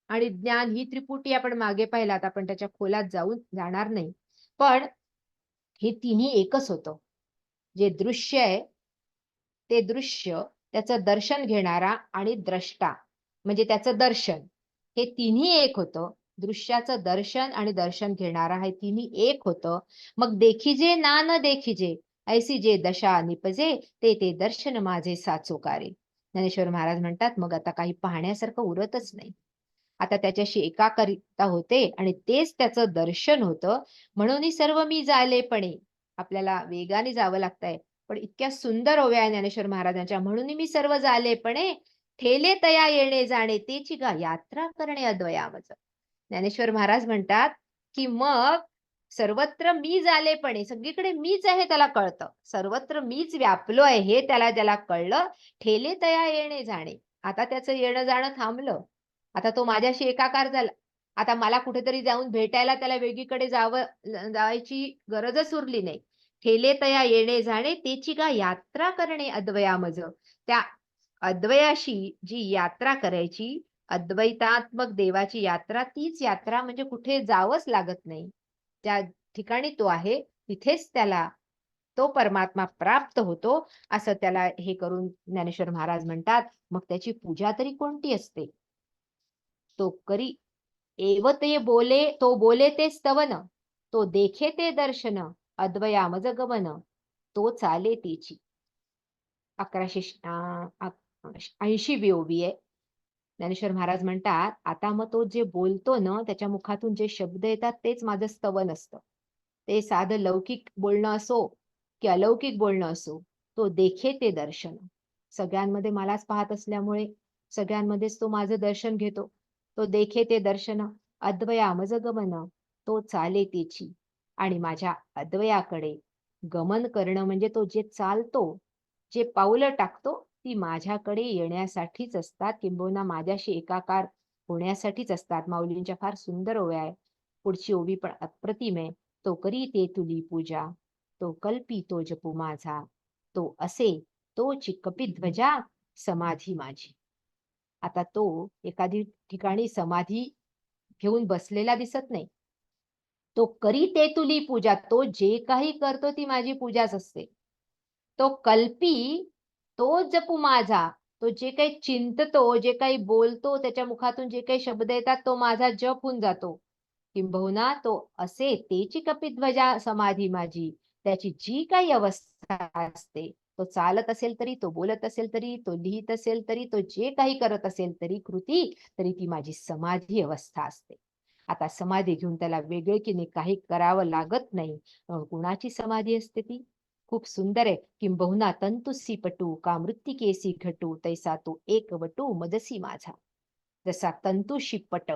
आणि ज्ञान ही त्रिपुटी आपण मागे पाहिलात, आपण त्याच्या खोलात जाणार नाही. पण हे तिन्ही एकच होतं. जे दृश्य आहे ते दृश्य, त्याचं दर्शन घेणारा आणि द्रष्टा म्हणजे त्याचं दर्शन, हे तिन्ही एक होतं. दृश्याचं दर्शन आणि दर्शन घेणारा हे तिन्ही एक होतं. मग देखिजे ना न देखिजे, ऐसी जे दशा निपजे, ते दर्शन माझे साचोकारे. ज्ञानेश्वर महाराज म्हणतात, मग आता काही पाहण्यासारखं उरतच नाही. आता त्याच्याशी एकाकारिता होते आणि तेच त्याचं दर्शन होतं. म्हणून सर्व मी जालेपणे, आपल्याला वेगाने जावं लागतंय, पण इतक्या सुंदर ओव्या आहे ज्ञानेश्वर महाराजांच्या. म्हणून मी सर्व जालेपणे, ठेले तया येणे जाणे, तेची गा यात्रा करणे अद्वयामज. ज्ञानेश्वर महाराज म्हणतात की मग सर्वत्र मी झालेपणे, सगळीकडे मीच आहे त्याला कळतं, सर्वत्र मीच व्यापलो आहे हे ज्याला कळलं. ठेले तया येणे जाणे, आता त्याचं येणं जाणं थांबलं. आता तो माझ्याशी एकाकार झाला. आता मला कुठेतरी जाऊन भेटायला त्याला वेगळीकडे जायची गरजच उरली नाही. ठेले तया येणे जाणे, तेची गा यात्रा करणे अद्वयामज. त्या अद्वयाशी जी यात्रा करायची, अद्वैतात्मक देवाची यात्रा, तीच यात्रा म्हणजे कुठे जावंच लागत नाही. त्या ठिकाणी तो आहे, तिथेच त्याला तो परमात्मा प्राप्त होतो, असं त्याला हे करून ज्ञानेश्वर महाराज म्हणतात. मग त्याची पूजा तरी कोणती असते? तो करी एव ते बोले, तो बोले ते स्तवन, तो देखे ते दर्शन, अद्वयामज गमन, तो चाले तेची. 1180 ओवी आहे. ज्ञानेश्वर महाराज म्हणतात, आता मग तो जे बोलतो ना, त्याच्या मुखातून जे शब्द येतात तेच माझं स्तवन असतं. ते साधं लौकिक बोलणं असो की अलौकिक बोलणं असो, तो देखे ते दर्शन. सगळ्यांमध्ये मलाच पाहत असल्यामुळे सगळ्यांमध्येच तो माझं दर्शन घेतो. तो देखे ते दर्शन, अद्वयामज गमन, तो चाले तेची. आणि माझ्या अद्वयाकडे गमन करणं म्हणजे तो जे चालतो, जे पावलं टाकतो, ती माझ्याकडे येण्यासाठीच असतात, किंबहुना माझ्याशी एकाकार होण्यासाठीच असतात. माऊलींच्या फार सुंदर ओव्या आहे. पुढची ओवी पण अप्रतिम आहे. तो करी ते तुली पूजा, तो कल्पी तो जपू माझा, तो असे तोची कपिध्वजा समाधी माझी. आता तो एखादी ठिकाणी समाधी घेऊन बसलेला दिसत नाही. तो करी ते तुली पूजा, तो जे काही करतो ती माझी पूजाच असते. तो कल्पी, तो जपू माझा, तो जे काही चिंततो, जे काही बोलतो, त्याच्या मुखातून जे काही शब्द येतात, तो माझा जप होऊन जातो. किंबहुना तो असे तेची कपिध्वजा समाधी माझी, त्याची जी काही अवस्था असते, तो चालत असेल तरी, तो बोलत असेल तरी, तो लिहित असेल तरी, तो जे काही करत असेल तरी कृती, तरी ती माझी समाधी अवस्था असते. आता समाधी घेऊन त्याला वेगळेकीने काही करावं लागत नाही. कुणाची समाधी असते ती? खूप सुंदर आहे. किंबहुना तंतुसी पटू का मृत्तिकेसी घटू, तैसा तो एक वटू मजसी माझा. जसा तंतुशी पट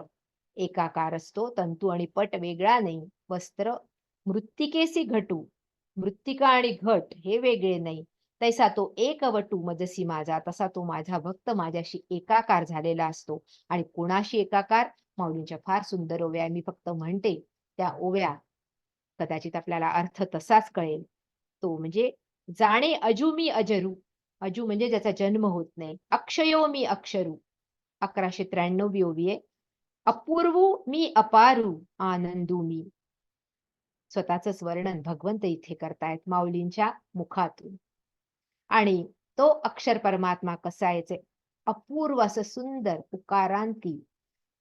एकाकार असतो, तंतू आणि पट वेगळा नाही. वस्त्र मृत्तिकेसी घटू, मृत्तिका आणि घट हे वेगळे नाही. तैसा तो एक वटू मजसी माझा, तसा तो माझा भक्त माझ्याशी एकाकार झालेला असतो. आणि कोणाशी एकाकार? माऊलींच्या फार सुंदर ओव्या आहे. मी फक्त म्हणते त्या ओव्या, कदाचित आपल्याला अर्थ तसाच कळेल. तो म्हणजे जाणे अजू मी अजरू, अजू म्हणजे ज्याचा जन्म होत नाही. अक्षयो मी अक्षरू, 1193 ओवी आहे. अपूर्वू मी अपारू, आनंदू मी. स्वतःच वर्णन भगवंत इथे करतायत माऊलींच्या मुखातून. आणि तो अक्षर परमात्मा कसा यायचे अपूर्व असं सुंदर उकारांती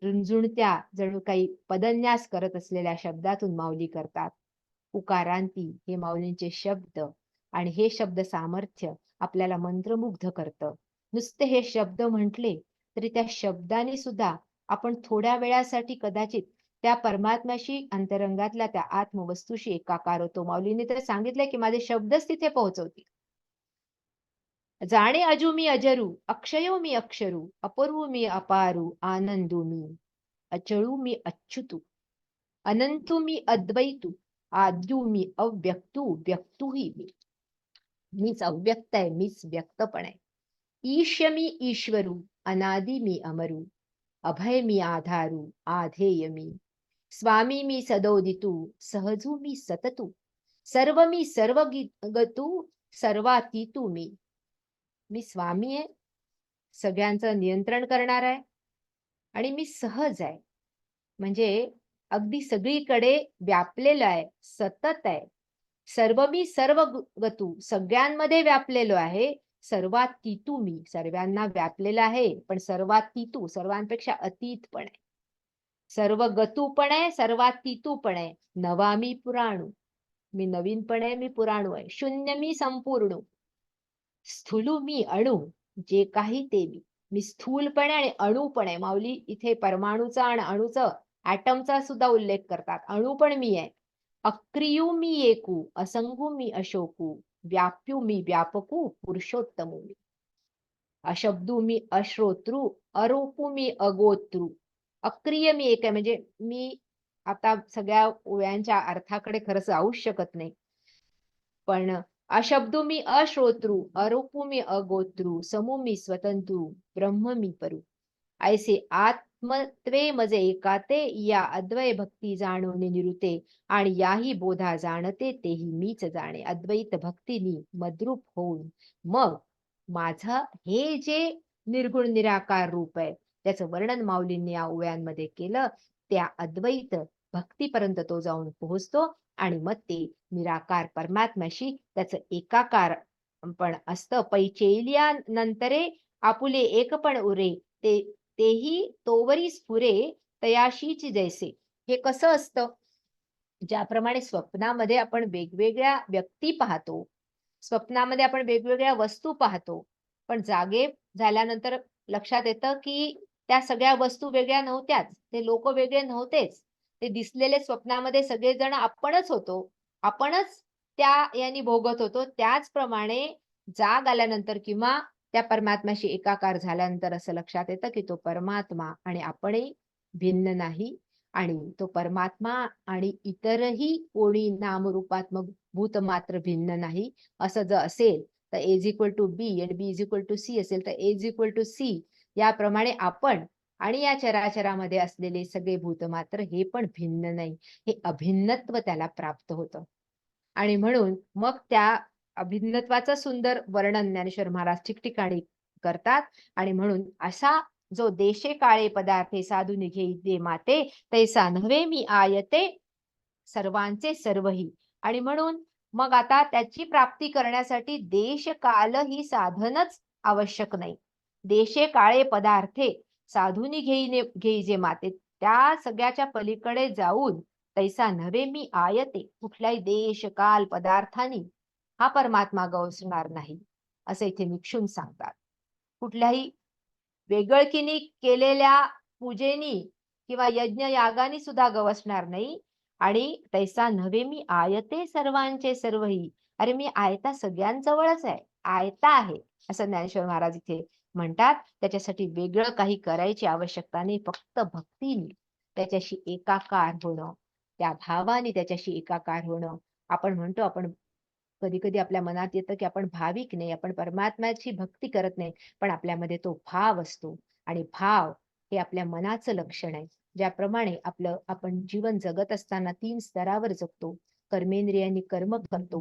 रुंजुणत्या जणू काही पदन्यास करत असलेल्या शब्दातून माऊली करतात. उकारांती हे माऊलींचे शब्द आणि हे शब्द सामर्थ्य आपल्याला मंत्रमुग्ध करतं. नुसते हे शब्द म्हटले तरी त्या शब्दाने सुद्धा आपण थोड्या वेळासाठी कदाचित त्या परमात्म्याशी अंतरंगातल्या त्या आत्मवस्तूशी एकाकार होतो. माऊलीने तर सांगितलंय की माझे शब्दच तिथे पोहोचवतील. जाणे अजू मी अजरू, अक्षयो मी अक्षरू, अपूर्व मी अपारू, आनंदू मी. अचळू मी अच्युतू, अनंतू मी अद्वैतू, आद्यू मी अव्यक्तू, व्यक्तूही मी. मीच अव्यक्त आहे, मीच व्यक्त पण आहे. ईश मी ईश्वरू, अनादि मी अमरू, अभय मी आधारू, आधेय मी. स्वामी मी सदोदितू, सहजू मी सततू, सर्व मी सर्व गतू, सर्वातीतू मी. मी स्वामी आहे, सगळ्यांचं नियंत्रण करणार आहे आणि मी सहज आहे. म्हणजे अगदी सगळीकडे व्यापलेलं आहे, सतत आहे. सर्व मी सर्व गतू, सगळ्यांमध्ये व्यापलेलो आहे. सर्वात तीतू मी, सर्वांना व्यापलेला आहे, पण सर्वात तीतू, सर्वांपेक्षा अतीत पण आहे. सर्व गतू पण आहे, सर्वात तीतू पण आहे. नवा मी पुराणू, मी नवीन पण आहे, मी पुराणू आहे. शून्य मी संपूर्ण, स्थूलू मी अणू, जे काही ते मी. मी स्थूल पण आहे आणि अणू पण आहे. माऊली इथे परमाणूचा आणि अणूचं ॲटमचा सुद्धा उल्लेख करतात. अणू पण मी आहे. अक्रियू मी एकू, असंगू मी अशोकू, व्याप्यू मी व्यापकू, पुरुषोत्तमू मी. अशब्दू मी अश्रोतृ, अरूपू मी अगोत्रू. अक्रिय मी एक आहे, म्हणजे मी आता सगळ्या ओव्यांच्या अर्थाकडे खरंच जाऊच शकत नाही. पण अशब्दू मी अश्रोतृ, अरूपू मी अगोत्रू, समू मी स्वतंत्रू, ब्रह्म मी परू. ऐसे आत्मत्वे मजे एकाते, या अद्वय भक्ती जाणून निरुते, आणि याही बोधा जाणते तेही मीच जाणे. अद्वैत भक्तीनी मद्रूप होऊन मग माझं हे जे निर्गुण निराकार रूप आहे त्याचं वर्णन माऊलींनी या ओव्यांमध्ये केलं. त्या अद्वैत भक्तीपर्यंत तो जाऊन पोहोचतो आणि मग ते निराकार परमात्म्याशी त्याचं एकाकार पण असतं. पैचेलिया नंतरे आपुले एक पण उरे, तेही तोवरी स्फुरे, तयाशीच जैसे. हे कसं असतं? ज्याप्रमाणे स्वप्नामध्ये आपण वेगवेगळ्या व्यक्ती पाहतो, स्वप्नामध्ये आपण वेगवेगळ्या वस्तू पाहतो, पण जागे झाल्यानंतर लक्षात येतं की त्या सगळ्या वस्तू वेगळ्या नव्हत्याच, ते लोक वेगळे नव्हतेच. ते दिसलेले स्वप्नामध्ये सगळेजण आपणच होतो, आपणच त्या यांनी भोगत होतो. त्याचप्रमाणे जाग आल्यानंतर किंवा त्या परमात्म्याशी एकाकार झाल्यानंतर असं लक्षात येतं की तो परमात्मा आणि आपणही भिन्न नाही. आणि तो परमात्मा आणि इतरही कोणी नामरूपात्मक भूत मात्र भिन्न नाही. असं जर असेल तर A is equal to B आणि B is equal to C असेल तर A is equal to C. याप्रमाणे आपण आणि या चराचरामध्ये असलेले सगळे भूत मात्र हे पण भिन्न नाही. हे अभिन्नत्व त्याला प्राप्त होतं. आणि म्हणून मग त्या अभिन्नत्वाचं सुंदर वर्णन ज्ञानेश्वर महाराज ठिकठिकाणी करतात. आणि म्हणून असा जो देशे काळे पदार्थे साधून घेई दे माते, तैसा नव्हे मी आयते सर्वांचे सर्वही. आणि म्हणून मग आता त्याची प्राप्ती करण्यासाठी देश काल ही साधनच आवश्यक नाही. देशे काळे पदार्थे साधुनी घेई जे माते, त्या सगळ्याच्या पलीकडे जाऊन तैसा नव्हे मी आयते, कुठल्याही देश काल पदार्थांनी हा परमात्मा गवसणार नाही, असं इथे निक्षून सांगतात. कुठल्याही वेगळकीनी केलेल्या पूजेनी किंवा यज्ञ यागानी सुद्धा गवसणार नाही. आणि तैसा नव्हे मी आयते सर्वांचे सर्वही. अरे मी आयता सगळ्यांजवळच आहे, आयता आहे, असं ज्ञानेश्वर महाराज इथे म्हणतात. त्याच्यासाठी वेगळं काही करायची आवश्यकता नाही, फक्त भक्तीने त्याच्याशी एकाकार होणं, त्या भावाने त्याच्याशी एकाकार होणं. आपण म्हणतो, आपण कधी कधी आपल्या मनात येतं की आपण भाविक नाही, आपण परमात्म्याची भक्ती करत नाही, पण आपल्यामध्ये तो भाव असतो. आणि भाव हे आपल्या मनाचं लक्षण आहे. ज्याप्रमाणे आपण जीवन जगत असताना 3 स्तरावर जगतो. कर्मेंद्रियांनी कर्म करतो,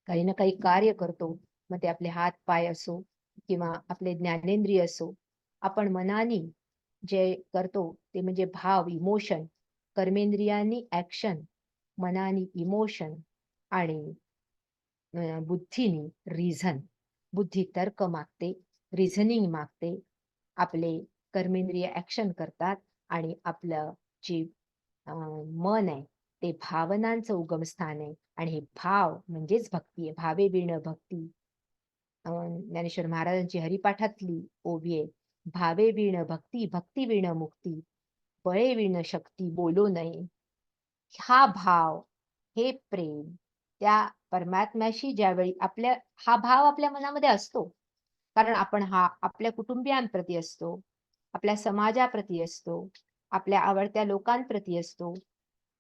काही ना काही कार्य करतो, मग ते आपले हात पाय असो किंवा आपले ज्ञानेंद्रिय असो. आपण मनाने जे करतो ते म्हणजे भाव, इमोशन. कर्मेंद्रियांनी ऍक्शन, मनाने इमोशन, आणि बुद्धीने रिझन. बुद्धी तर्क मागते, रिझनिंग मागते. आपले कर्मेंद्रिय ऍक्शन करतात आणि आपलं जे मन आहे ते भावनांचं उगमस्थान आहे. आणि हे भाव म्हणजेच भक्ती आहे. भावे विण भक्ती. ज्ञानेश्वर महाराजांची हरिपाठातली ओवी आहे, भावे विण भक्ती, भक्ती विण मुक्ती, बळे विण शक्ती बोलो नये. हा भाव, हे प्रेम त्या परमात्म्याशी ज्यावेळी हा भाव आपल्या मनामध्ये असतो, कारण आपण हा आपल्या कुटुंबियांप्रती असतो, आपल्या समाजाप्रती असतो, आपल्या आवडत्या लोकांप्रती असतो.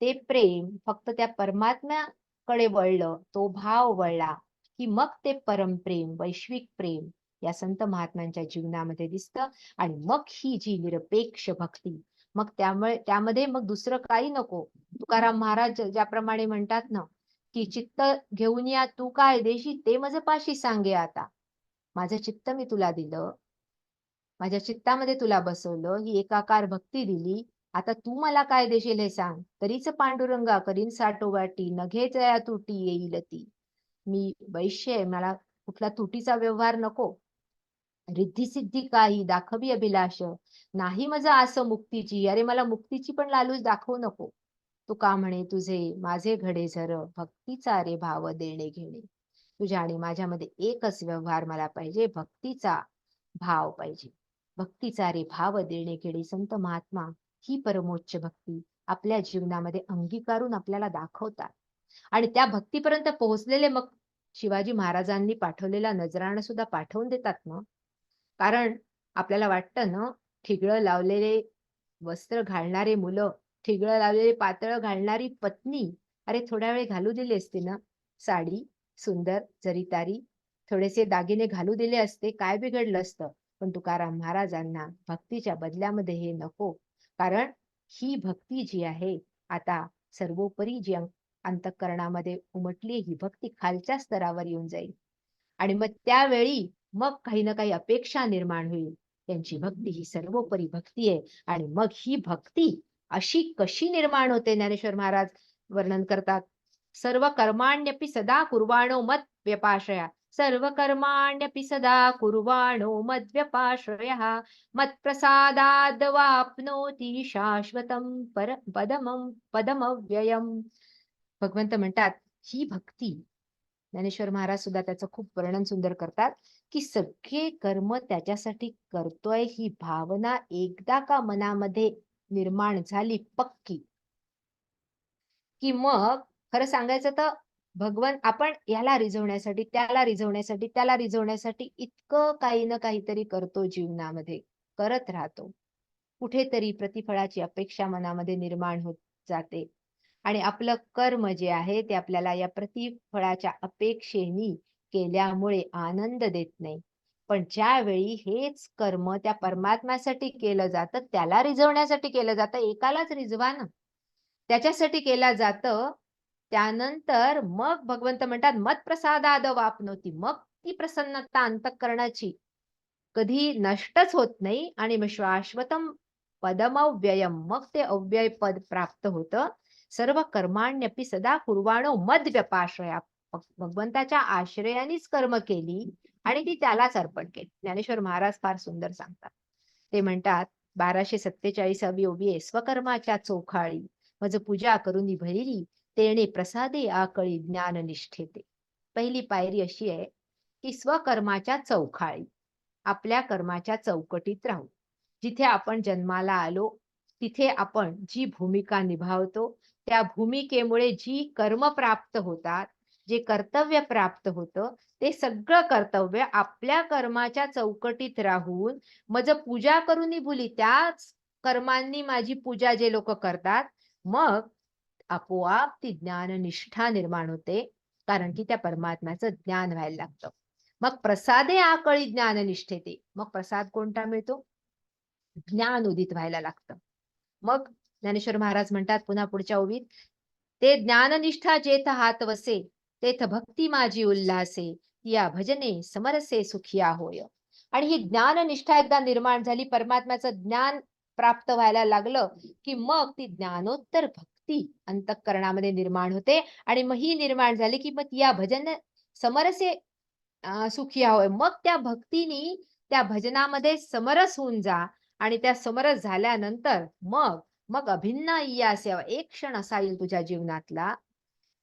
ते प्रेम फक्त त्या परमात्म्याकडे वळलं, तो भाव वळला की मग ते परमप्रेम, वैश्विक प्रेम या संत महात्म्यांच्या जीवनामध्ये दिसतं. आणि मग ही जी निरपेक्ष भक्ती, मग त्यामध्ये मग दुसरं काही नको. तुकाराम महाराज ज्याप्रमाणे म्हणतात ना, की चित्त घेऊन या तू काय देशी, ते मज पाशी सांगे आता. माझं चित्त मी तुला दिलं, माझ्या चित्तामध्ये तुला बसवलं, ही एकाकार भक्ती दिली. आता तू मला काय देशील हे सांग. तरीच पांडुरंगा करीन साठोबाटी, नघेच या तुटी येईल ती. मी वैश्य आहे, मला कुठला तुटीचा व्यवहार नको. रिद्धी सिद्धी काही दाखवी अभिलाष, नाही मजा असं मुक्तीची. अरे मला मुक्तीची पण लालूच दाखवू नको. तू का म्हणे तुझे माझे घडे झर, भक्तीचा रे भाव देणे घेणे. तुझ्या आणि माझ्यामध्ये एकच व्यवहार मला पाहिजे, भक्तीचा भाव पाहिजे. भक्तीचा रे भाव देणे घेणे. संत महात्मा ही परमोच्च भक्ती आपल्या जीवनामध्ये अंगीकारून आपल्याला दाखवतात. आणि त्या भक्तीपर्यंत पोहोचलेले मग शिवाजी महाराजांनी पाठवलेला नजराणा सुद्धा पाठवून देतात ना. कारण आपल्याला वाटतं ना, ठिगळं लावलेले वस्त्र घालणारे मुलं, ठिगळं लावलेले पातळ घालणारी पत्नी, अरे थोड्या वेळ घालू दिली असते ना साडी, सुंदर जरीतारी, थोडेसे दागिने घालू दिले असते, काय बिघडलं असतं. पण तुकाराम महाराजांना भक्तीच्या बदल्यामध्ये हे नको. कारण ही भक्ती जी आहे, आता सर्वोपरी जी अंतःकरणामध्ये उमटली, ही भक्ती खालच्या स्तरावर येऊन जाईल. आणि मग त्यावेळी मग काही ना काही अपेक्षा निर्माण होईल. त्यांची भक्ती ही सर्वोपरी भक्ती आहे. आणि मग ही भक्ती अशी कशी निर्माण होते, ज्ञानेश्वर महाराज वर्णन करतात. सर्व कर्माण्यपि सदा कुर्वाणो मत व्यपाश्रया. सर्व कर्माण्यपि सदा कुर्वाणो मद्व्यपाश्रयः. मत्प्रसादाद् वाप्नोति शाश्वतं पदमव्ययम्. भगवंत म्हणतात, ही भक्ती, ज्ञानेश्वर महाराज सुद्धा त्याचं खूप वर्णन सुंदर करतात, की सगळे कर्म त्याच्यासाठी करतोय ही भावना एकदा का मनामध्ये निर्माण झाली पक्की, की मग खरं सांगायचं तर भगवान आपण याला रिझवण्यासाठी, त्याला रिझवण्यासाठी, त्याला रिझवण्यासाठी इतकं काही ना काहीतरी करतो, जीवनामध्ये करत राहतो. कुठेतरी प्रतिफळाची अपेक्षा मनामध्ये निर्माण होत जाते. आणि आपलं कर्म जे आहे ते आपल्याला या प्रतिफळाच्या अपेक्षेने केल्यामुळे आनंद देत नाही. पण ज्यावेळी हेच कर्म त्या परमात्म्यासाठी केलं जातं, त्याला रिझवण्यासाठी केलं जातं, एकालाच रिझवा ना, त्याच्यासाठी केलं जातं, त्यानंतर मग भगवंत म्हणतात मत प्रसादाद वापनोती. मग ती प्रसन्नता अंतःकरणाची कधी नष्टच होत नाही आणि मग शाश्वतम पदमव्ययम, मग ते अव्यय पद प्राप्त होतं. सर्व कर्माण्यपि सदा कुर्वाणो मद व्यपाश्रया, भगवंताच्या आश्रयानेच कर्म केली आणि ती त्यालाच अर्पण केली. ज्ञानेश्वर महाराज फार सुंदर सांगतात. ते म्हणतात 1247 ओवी, स्वकर्माच्या चोखाळी मज पूजा करून भरिली, तेणे प्रसादे आकळी ज्ञान निष्ठेते. पहिली पायरी अशी आहे की स्वकर्माच्या चौखाळी, आपल्या कर्माच्या चौकटीत राहू. जिथे आपण जन्माला आलो तिथे आपण जी भूमिका निभावतो त्या भूमिकेमुळे जी कर्म प्राप्त होतात, जे कर्तव्य प्राप्त होतं, ते सगळं कर्तव्य आपल्या कर्माच्या चौकटीत राहून मज पूजा करून भुली, त्याच कर्मांनी माझी पूजा जे लोक करतात, मग आपोआप ती ज्ञाननिष्ठा निर्माण होते. कारण की त्या परमात्म्याचं ज्ञान व्हायला लागतं. मग प्रसादे आकळी ज्ञाननिष्ठेते. मग प्रसाद कोणता मिळतो? ज्ञान उदित व्हायला लागतं. मग ज्ञानेश्वर महाराज म्हणतात पुन्हा पुढच्या ओवीत, ते ज्ञाननिष्ठा जेथ हात वसे, तेथ भक्ती माझी उल्हासे, या भजने समरसे सुखिया होय. आणि ही ज्ञाननिष्ठा एकदा निर्माण झाली, परमात्म्याचं ज्ञान प्राप्त व्हायला लागलं की मग ती ज्ञानोत्तर भक्ती अंतःकरणामध्ये निर्माण होते. आणि मग ही निर्माण झाली की मग या भजन समरसे सुखिया होय. मग त्या भक्तीनी त्या भजनामध्ये समरस होऊन जा आणि त्या समरस झाल्यानंतर मग मग अभिन्न या सेवा, एक क्षण असा येईल तुझ्या जीवनातला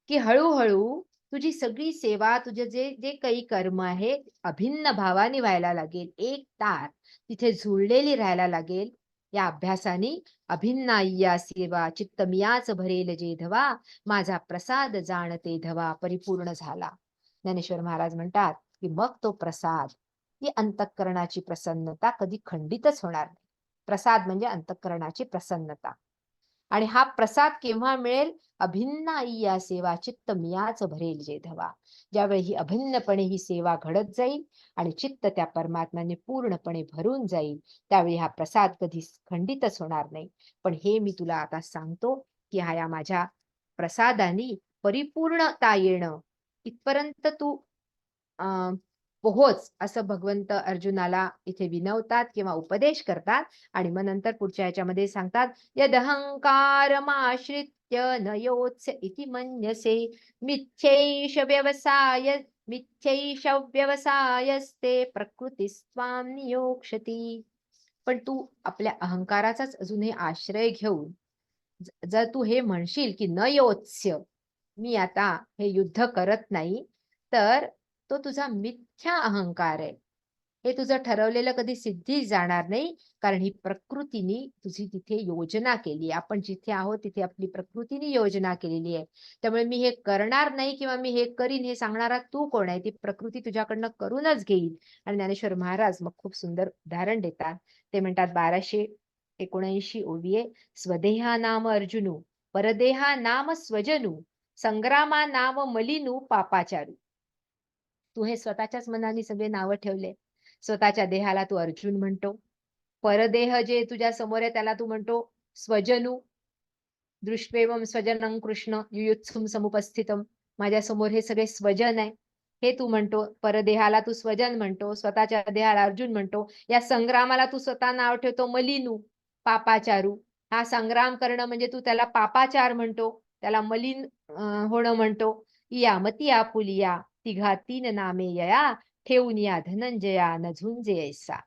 की हळूहळू तुझी सगळी सेवा, तुझे जे जे काही कर्म आहे, अभिन्न भावाने व्हायला लागेल. एक तार तिथे जुळलेली राहायला लागेल. या अभ्यासाने अभिन्न या सेवा, चित्त मियाच भरेल जे धवा, माझा प्रसाद जाणते धवा परिपूर्ण झाला. ज्ञानेश्वर महाराज म्हणतात की मग तो प्रसाद, ही अंतःकरणाची प्रसन्नता कधी खंडितच होणार नाही. प्रसाद म्हणजे अंतःकरणाची प्रसन्नता. आणि हा प्रसाद केव्हा मिळेल? अभिन्न या सेवा, चित्त मियाच भरेल जे धवा. ज्यावेळी ही अभिन्नपणे ही सेवा घडत जाईल आणि चित्त त्या परमात्म्याने पूर्णपणे भरून जाईल, त्यावेळी हा प्रसाद कधी खंडितच होणार नाही. पण हे मी तुला आता सांगतो की हा या माझ्या प्रसादाने परिपूर्णता येणं, इथपर्यंत तू पोहोच, असं भगवंत अर्जुनाला इथे विनवतात किंवा उपदेश करतात. आणि मग नंतर पुढच्या याच्यामध्ये सांगतात, यदहंकारमाश्रित्य न योत्स्य इति मन्यसे, मिथ्यैष व्यवसाय मिथ्यैष व्यवसायस्ते प्रकृतीस्त्वां नियोक्ष्यति. पण तू आपल्या अहंकाराचाच अजूनही आश्रय घेऊन जर तू हे म्हणशील की न योत्स्य, मी आता हे युद्ध करत नाही, तर तो तुझा मिथ्या अहंकार आहे. हे तुझं ठरवलेलं कधी सिद्धी जाणार नाही. कारण ही प्रकृतीने तुझी तिथे योजना केली. आपण जिथे आहोत तिथे आपली प्रकृतीने योजना केलेली आहे. त्यामुळे मी हे करणार नाही किंवा मी हे करीन हे सांगणारा तू कोण आहे? ती प्रकृती तुझ्याकडनं करूनच घेईल. आणि ज्ञानेश्वर महाराज मग खूप सुंदर उदाहरण देतात. ते म्हणतात 1279 ओवी आहे, स्वदेहा नाम अर्जुनू, परदेहा नाम स्वजनू, संग्रामा नाम मलिनू पापाचारू. तू हे स्वतःच्याच मनाने सगळे नावं ठेवले. स्वतःच्या देहाला तू अर्जुन म्हणतो, परदेह जे तुझ्या समोर आहे त्याला तू म्हणतो स्वजनू, दृष्ट्वेवम स्वजनं कृष्ण युयुत्सुम समुपस्थितम, माझ्या समोर हे सगळे स्वजन आहे हे तू म्हणतो. परदेहाला तू स्वजन म्हणतो, स्वतःच्या देहाला अर्जुन म्हणतो. या संग्रामाला तू स्वतः नाव ठेवतो मलिनू, पापाचारू. हा संग्राम करणं म्हणजे तू त्याला पापाचार म्हणतो, त्याला मलिन होणं म्हणतो. या मती आपुलिया तिघा तीन नामे यया, ठेवून या धनंजया न झुंजे ऐसा.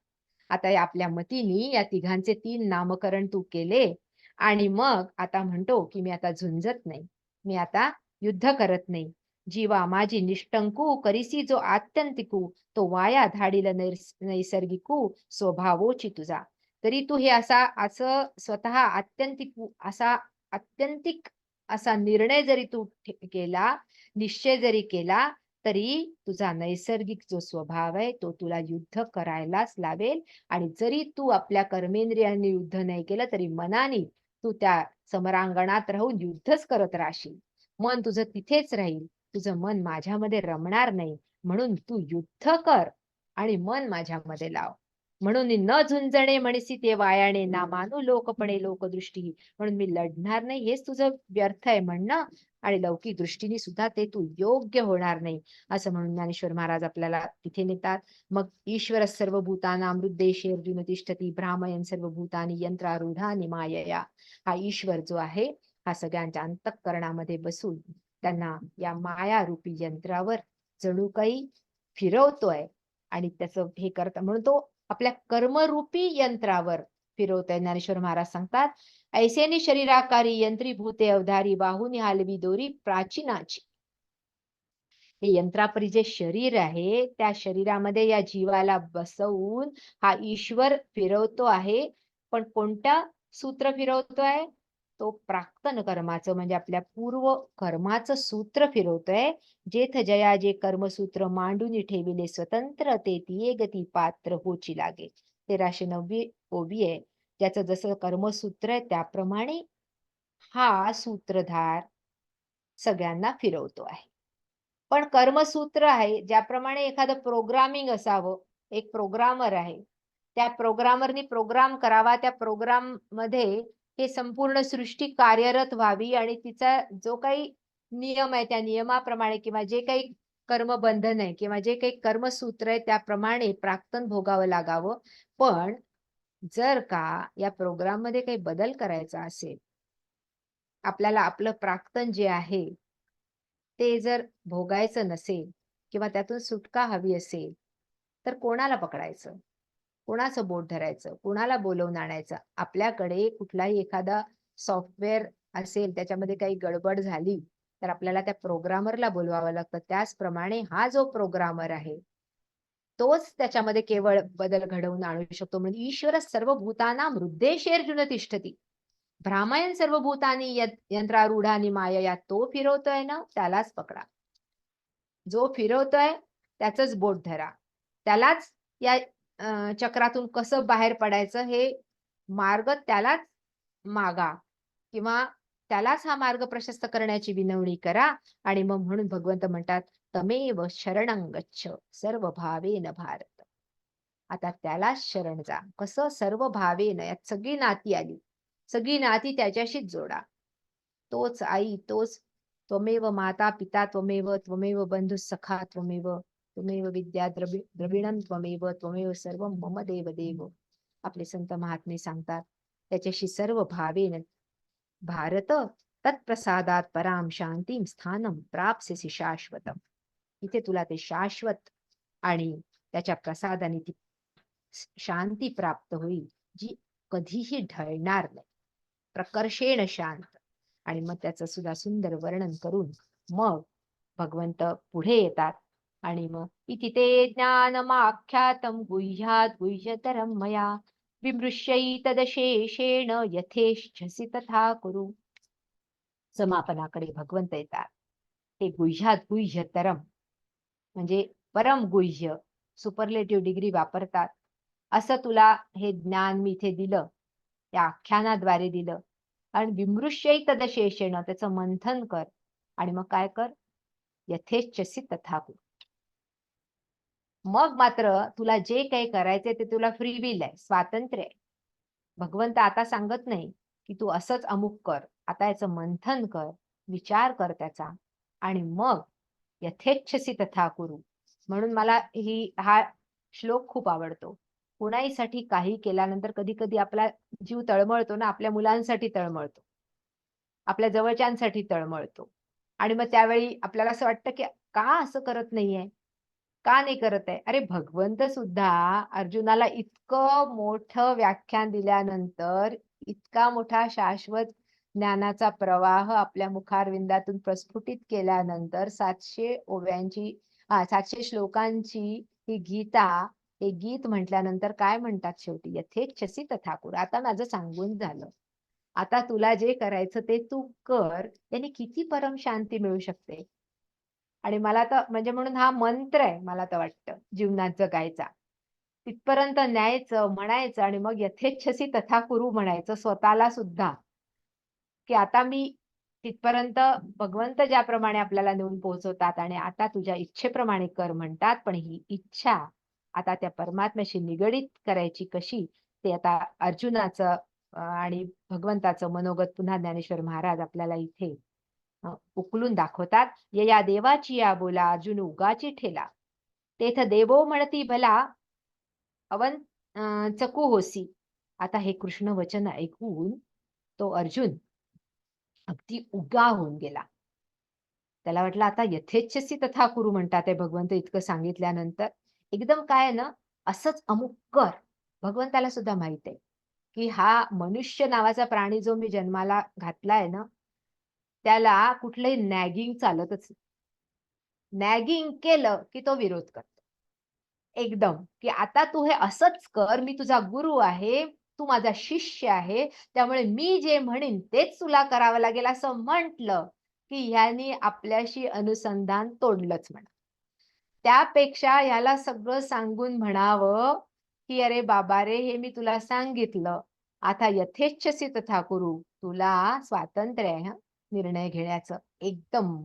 आता आपल्या मतीने या तिघांचे 3 नामकरण तू केले आणि मग आता म्हणतो की मी आता झुंजत नाही, मी आता युद्ध करत नाही. जीवा माझी निष्टंकू, करिसी जो आत्यंतिकू, तो वाया धाडील नैसर्गिकू, स्वभावोची तुझा. तरी तू हे असं स्वतः आत्यंतिक असा निर्णय जरी तू केला, निश्चय जरी केला, तरी तुझा नैसर्गिक जो स्वभाव आहे तो तुला युद्ध करायलाच लावेल. आणि जरी तू आपल्या कर्मेंद्रियांनी युद्ध नाही केलं तरी मनाने तू त्या समरांगणात राहून युद्धच करत राहशील. मन तुझं तिथेच राहील, तुझं मन माझ्यामध्ये रमणार नाही. म्हणून तू युद्ध कर आणि मन माझ्यामध्ये लाव. म्हणून न झुंजणे म्हणसी ते वायाणे, ना मानू लोकपणे लोकदृष्टी. म्हणून मी लढणार नाही, हेच तुझं व्यर्थ आहे म्हणणं, आणि लौकिक दृष्टीने सुद्धा ते तू योग्य होणार नाही, असं म्हणून ज्ञानेश्वर महाराज आपल्याला तिथे नेतात. मग ईश्वर सर्वभूतानां हृद्देशे अर्जुन तिष्ठती भ्रामयन् सर्वभूतानि यंत्रारूढानि मायया. हा ईश्वर जो आहे, हा सगळ्यांच्या अंतःकरणामध्ये बसून त्यांना या माया रूपी यंत्रावर जणू काही फिरवतोय, आणि त्याचं हे करता म्हणून तो आपल्या कर्मरूपी यंत्रावर फिरवतोय. ज्ञानेश्वर महाराज सांगतात, ऐसेनी शरीराकारी यंत्रीभूते अवधारी, बाहुनी हालवी दोरी प्राचीनाची. हे यंत्रापरी जे शरीर आहे, त्या शरीरामध्ये या जीवाला बसवून हा ईश्वर फिरवतो आहे. पण कोणत्या सूत्र फिरवतोय? तो प्राक्तन कर्माचं, म्हणजे आपल्या पूर्व कर्माचं सूत्र फिरवतोय. जेथ जया जे कर्मसूत्र मांडून ठेविले स्वतंत्र, ते तिये गती पात्र होची लागे. 1390 ओवी आहे. ज्याचं जसं कर्मसूत्र आहे त्याप्रमाणे हा सूत्रधार सगळ्यांना फिरवतो आहे. पण कर्मसूत्र आहे, ज्याप्रमाणे एखादं प्रोग्रामिंग असावं, एक प्रोग्रामर आहे, त्या प्रोग्रामरनी प्रोग्राम करावा, त्या प्रोग्राम मध्ये हे संपूर्ण सृष्टी कार्यरत व्हावी, आणि तिचा जो काही नियम आहे त्या नियमाप्रमाणे, किंवा जे काही कर्मबंधन आहे किंवा जे काही कर्मसूत्र आहे त्याप्रमाणे प्राक्तन भोगावं लागावं. पण जर का या प्रोग्राम मध्ये काही बदल करायचा असेल, आपल्याला आपलं प्राक्तन जे आहे ते जर भोगायचं नसेल किंवा त्यातून सुटका हवी असेल, तर कोणाला पकडायचं, कोणाचं बोट धरायचं, कोणाला बोलवून आणायचं? आपल्याकडे कुठलाही एखादा सॉफ्टवेअर असेल, त्याच्यामध्ये काही गडबड झाली तर आपल्याला त्या प्रोग्रामरला बोलवावं लागतं. त्याचप्रमाणे हा जो प्रोग्रामर आहे तोच त्याच्यामध्ये केवळ बदल घडवून आणू शकतो. म्हणजे ईश्वर सर्वभूतानां हृद्देशे अर्जुन तिष्ठती भ्रामयन् सर्वभूतानि यंत्रारूढानि मायया. तो फिरवतोय ना, त्यालाच पकडा. जो फिरवतोय त्याचंच बोट धरा. त्यालाच या चक्रातून कसं बाहेर पडायचं हे मार्ग त्यालाच मागा, किंवा त्यालाच हा मार्ग प्रशस्त करण्याची विनवणी करा. आणि मग म्हणून भगवंत म्हणतात, तमेव शरणं गच्छ सर्व भावेन भारत. आता त्यालाच शरण जा. कसं? सर्व भावेन. यात सगळी नाती आली, सगळी नाती त्याच्याशीच जोडा. तोच आई, तोच त्वमेव माता पिता, त्वमेव त्वमेव बंधु सखा, त्वमेव त्वमेव विद्या द्रविणं, त्वमेव त्वमेव सर्व मम देव देव. आपले संत महात्मे सांगतात, त्याच्याशी सर्व भावेन भारत तत्प्रसादात पराम शांतीम स्थानम प्राप्स्यसि शाश्वतम. इथे तुला ते शाश्वत आणि त्याच्या प्रसादाने ती शांती प्राप्त होईल, जी कधीही ढळणार नाही, प्रकर्षेण शांत. आणि मग त्याचं सुद्धा सुंदर वर्णन करून मग भगवंत पुढे येतात, आणि मग इति ते ज्ञानमाख्यातं गुह्यात गुह्यतरं मया विमृश्यैतदशेषेण यथेच्छसि तथा कुरु. समापनाकडे भगवंत येतात. ते गुह्यात गुह्यतरम म्हणजे परम गुह्य, सुपरलेटिव्ह डिग्री वापरतात. असं तुला हे ज्ञान मी इथे दिलं, त्या आख्यानाद्वारे दिलं. आणि विमृश्यैतदशेषेण त्याचं मंथन कर, आणि मग काय कर? यथेच्छसि तथा कुरु. मग मात्र तुला जे काही करायचंय ते तुला फ्री विल आहे, स्वातंत्र्य आहे. भगवंत आता सांगत नाही की तू असंच अमुक कर. आता याचं मंथन कर, विचार कर त्याचा, आणि मग यथेच्छसि तथा कुरु. म्हणून मला हा श्लोक खूप आवडतो. कुणाहीसाठी काही केल्यानंतर कधी कधी आपला जीव तळमळतो ना, आपल्या मुलांसाठी तळमळतो, आपल्या जवळच्यांसाठी तळमळतो. आणि मग त्यावेळी आपल्याला असं वाटतं की का असं करत नाहीये, का नाही करत आहे? अरे भगवंत सुद्धा अर्जुनाला इतकं मोठं व्याख्यान दिल्यानंतर, इतका मोठा शाश्वत ज्ञानाचा प्रवाह आपल्या मुखारविंदातून प्रस्फुटित केल्यानंतर 700 ओव्यांची 700 श्लोकांची ही गीता, हे गीत म्हटल्यानंतर काय म्हणतात शेवटी? यथेच्छसि तथा कुरु. आता माझं सांगून झालं, आता तुला जे करायचं ते तू कर. त्याने किती परम शांती मिळू शकते. आणि मला तर म्हणजे म्हणून हा मंत्र आहे, मला तर वाटतं जीवनात जगायचा. तिथपर्यंत न्यायचं, म्हणायचं, आणि मग यथेच्छसि तथा कुरु म्हणायचं स्वतःला सुद्धा, की आता मी तिथपर्यंत भगवंत ज्याप्रमाणे आपल्याला नेऊन पोहोचवतात, आणि आता तुझ्या इच्छेप्रमाणे कर म्हणतात. पण ही इच्छा आता त्या परमात्म्याशी निगडीत करायची कशी, ते आता अर्जुनाचं आणि भगवंताचं मनोगत पुन्हा ज्ञानेश्वर महाराज आपल्याला इथे उकलून दाखवतात. या देवाची या बोला अर्जुन उगाची ठेला, तेथ देवो म्हणती भला अवन चकू होसी. आता हे कृष्ण वचन ऐकून तो अर्जुन अगदी उगा होऊन गेला. त्याला वाटलं आता यथेच्छसी तथा कुरु म्हणतात आहे भगवंत इतकं सांगितल्यानंतर. एकदम काय आहे ना, असंच अमुक कर. भगवंताला सुद्धा माहित आहे की हा मनुष्य नावाचा प्राणी जो मी जन्माला घातलाय ना, त्याला कुठलंही नॅगिंग चालतच नाही. नॅगिंग केलं की तो विरोध करतो. एकदम की आता तू हे असंच कर, मी तुझा गुरु आहे, तू माझा शिष्य आहे, त्यामुळे मी जे म्हणेन तेच तुला करावं लागेल असं म्हटलं की ह्यानी आपल्याशी अनुसंधान तोडलंच म्हणा. त्यापेक्षा ह्याला सगळं सांगून म्हणावं की अरे बाबा रे, हे मी तुला सांगितलं, आता यथेच्छसी तथा कुरु. तुला स्वातंत्र्य आहे हं, निर्णय घेण्याचं एकदम.